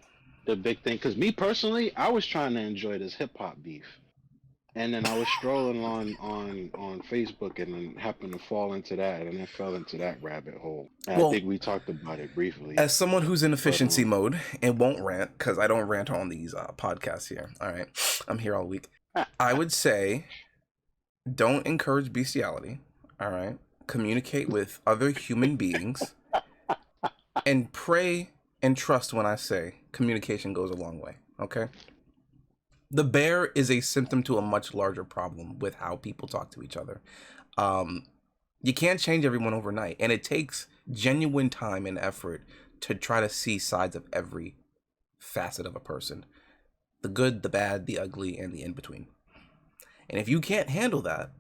the big thing. Because me personally, I was trying to enjoy this hip hop beef, and then I was strolling on Facebook, and then happened to fall into that, and then fell into that rabbit hole. And I think we talked about it briefly. As someone who's in efficiency mode and won't rant, because I don't rant on these podcasts here. All right, I'm here all week. I would say, don't encourage bestiality. All right. Communicate with other human beings, and pray and trust when I say communication goes a long way, okay? The bear is a symptom to a much larger problem with how people talk to each other. You can't change everyone overnight, and it takes genuine time and effort to try to see sides of every facet of a person. The good, the bad, the ugly, and the in-between. And if you can't handle that,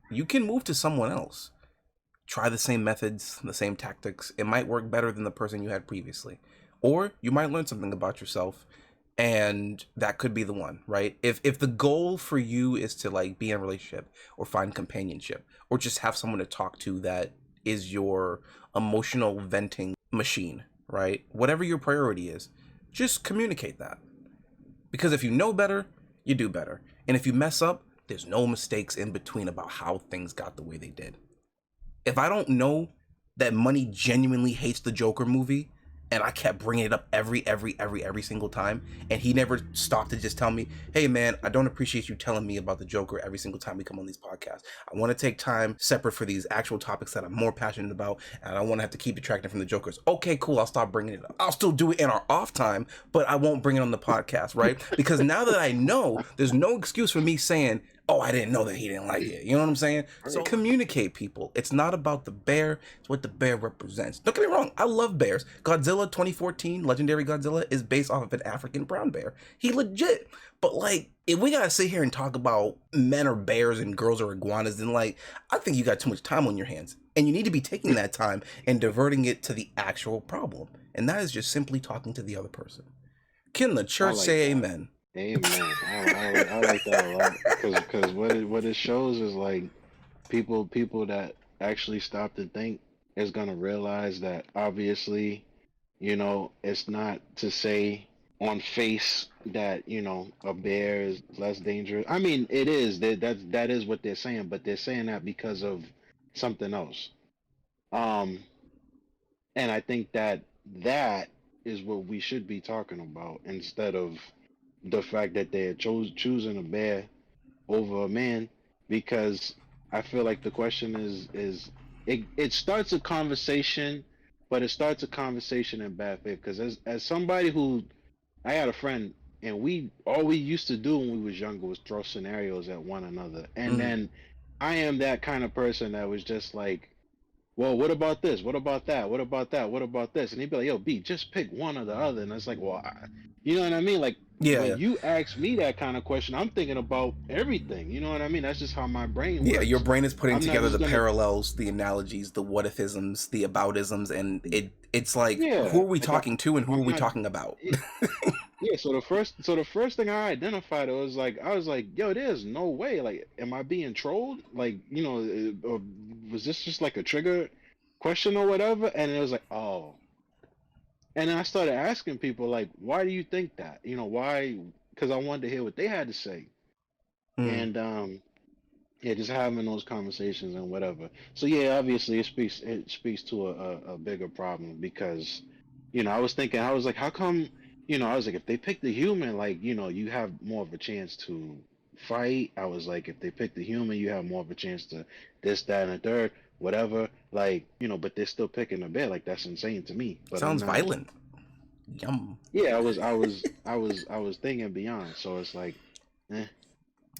you can move to someone else. Try the same methods, the same tactics. It might work better than the person you had previously. Or you might learn something about yourself, and that could be the one, right? If the goal for you is to like be in a relationship or find companionship or just have someone to talk to that is your emotional venting machine, right? Whatever your priority is, just communicate that. Because if you know better, you do better. And if you mess up, there's no mistakes in between about how things got the way they did. If I don't know that Money genuinely hates the Joker movie, and I kept bringing it up every single time, and he never stopped to just tell me, hey man, I don't appreciate you telling me about the Joker every single time we come on these podcasts. I want to take time separate for these actual topics that I'm more passionate about, and I want to have to keep detracting from the Jokers. Okay, cool, I'll stop bringing it up. I'll still do it in our off time, but I won't bring it on the podcast, right? Because now that I know, there's no excuse for me saying, oh, I didn't know that he didn't like it. You know what I'm saying? So communicate, people. It's not about the bear. It's what the bear represents. Don't get me wrong. I love bears. Godzilla 2014, Legendary Godzilla, is based off of an African brown bear. He legit. But, like, if we got to sit here and talk about men are bears and girls are iguanas, then, like, I think you got too much time on your hands. And you need to be taking that time and diverting it to the actual problem. And that is just simply talking to the other person. Can the church say amen? Amen. I like that a lot because what it shows is like people that actually stop to think is gonna realize that obviously, it's not to say on face that a bear is less dangerous. I mean, it is that is what they're saying, but they're saying that because of something else. And I think that is what we should be talking about instead of the fact that they're choosing a bear over a man, because I feel like the question is it starts a conversation, but it starts a conversation in bad faith. Because as somebody who, I had a friend, and all we used to do when we was younger was throw scenarios at one another, and then I am that kind of person that was just like, well, what about this? What about that? What about that? What about this? And he'd be like, yo, B, just pick one or the other. And it's like, well, you know what I mean? Like, when you ask me that kind of question, I'm thinking about everything. You know what I mean? That's just how my brain works. Yeah, your brain is putting together the parallels, the analogies, the what-ifisms, the aboutisms, and it's like, who are we talking to and who are we talking about? Yeah, so the first thing I identified, I was like, yo, there's no way. Like, am I being trolled? Like, or was this just like a trigger question or whatever? And it was like, oh. And then I started asking people, like, why do you think that? Why? Because I wanted to hear what they had to say. And yeah, just having those conversations and whatever. So yeah, obviously it speaks to a bigger problem because, I was like, how come, I was like, if they pick the human, like, you have more of a chance to fight. I was like, if they pick the human, you have more of a chance to this, that, and a third, whatever. Like, but they're still picking a bear. Like, that's insane to me. But sounds violent. Yum. Yeah, I was thinking beyond. So it's like,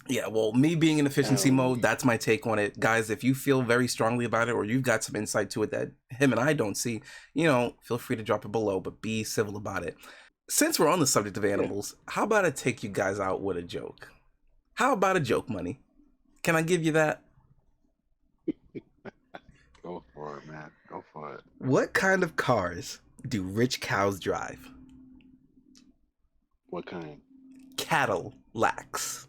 Yeah, well, me being in efficiency mode, that's my take on it. Guys, if you feel very strongly about it or you've got some insight to it that him and I don't see, feel free to drop it below, but be civil about it. Since we're on the subject of animals, how about I take you guys out with a joke? How about a joke, Money? Can I give you that? Go for it, man. Go for it. What kind of cars do rich cows drive? What kind? Cadillacs.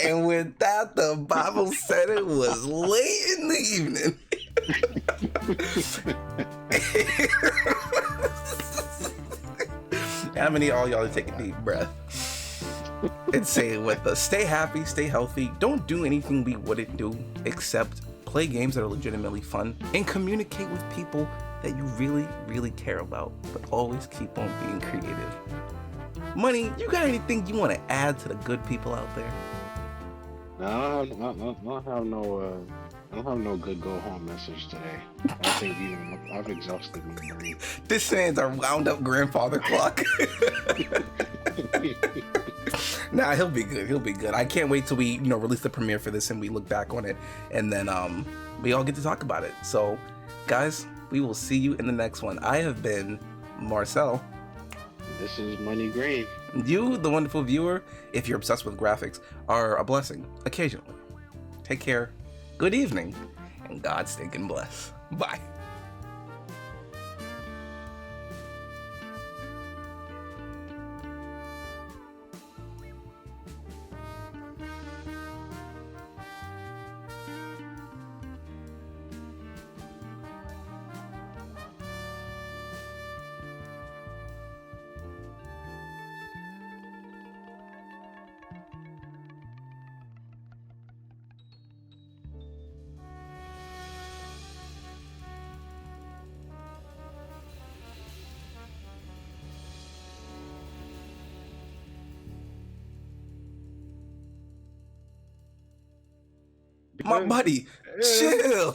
And with that, the Bible said it was late in the evening. I'm gonna need all y'all to take a deep breath and say it with us. Stay happy, stay healthy. Don't do anything we wouldn't do except play games that are legitimately fun and communicate with people that you really, really care about. But always keep on being creative. Money, you got anything you want to add to the good people out there? No, I don't have no good go home message today. I think I've exhausted my brain. This man's our wound up grandfather clock. Nah, he'll be good. He'll be good. I can't wait till we, release the premiere for this and we look back on it, and then we all get to talk about it. So, guys, we will see you in the next one. I have been Marcell. This is Money Green. You, the wonderful viewer, if you're obsessed with graphics, are a blessing occasionally. Take care. Good evening, and God stinking bless. Bye. my buddy, chill.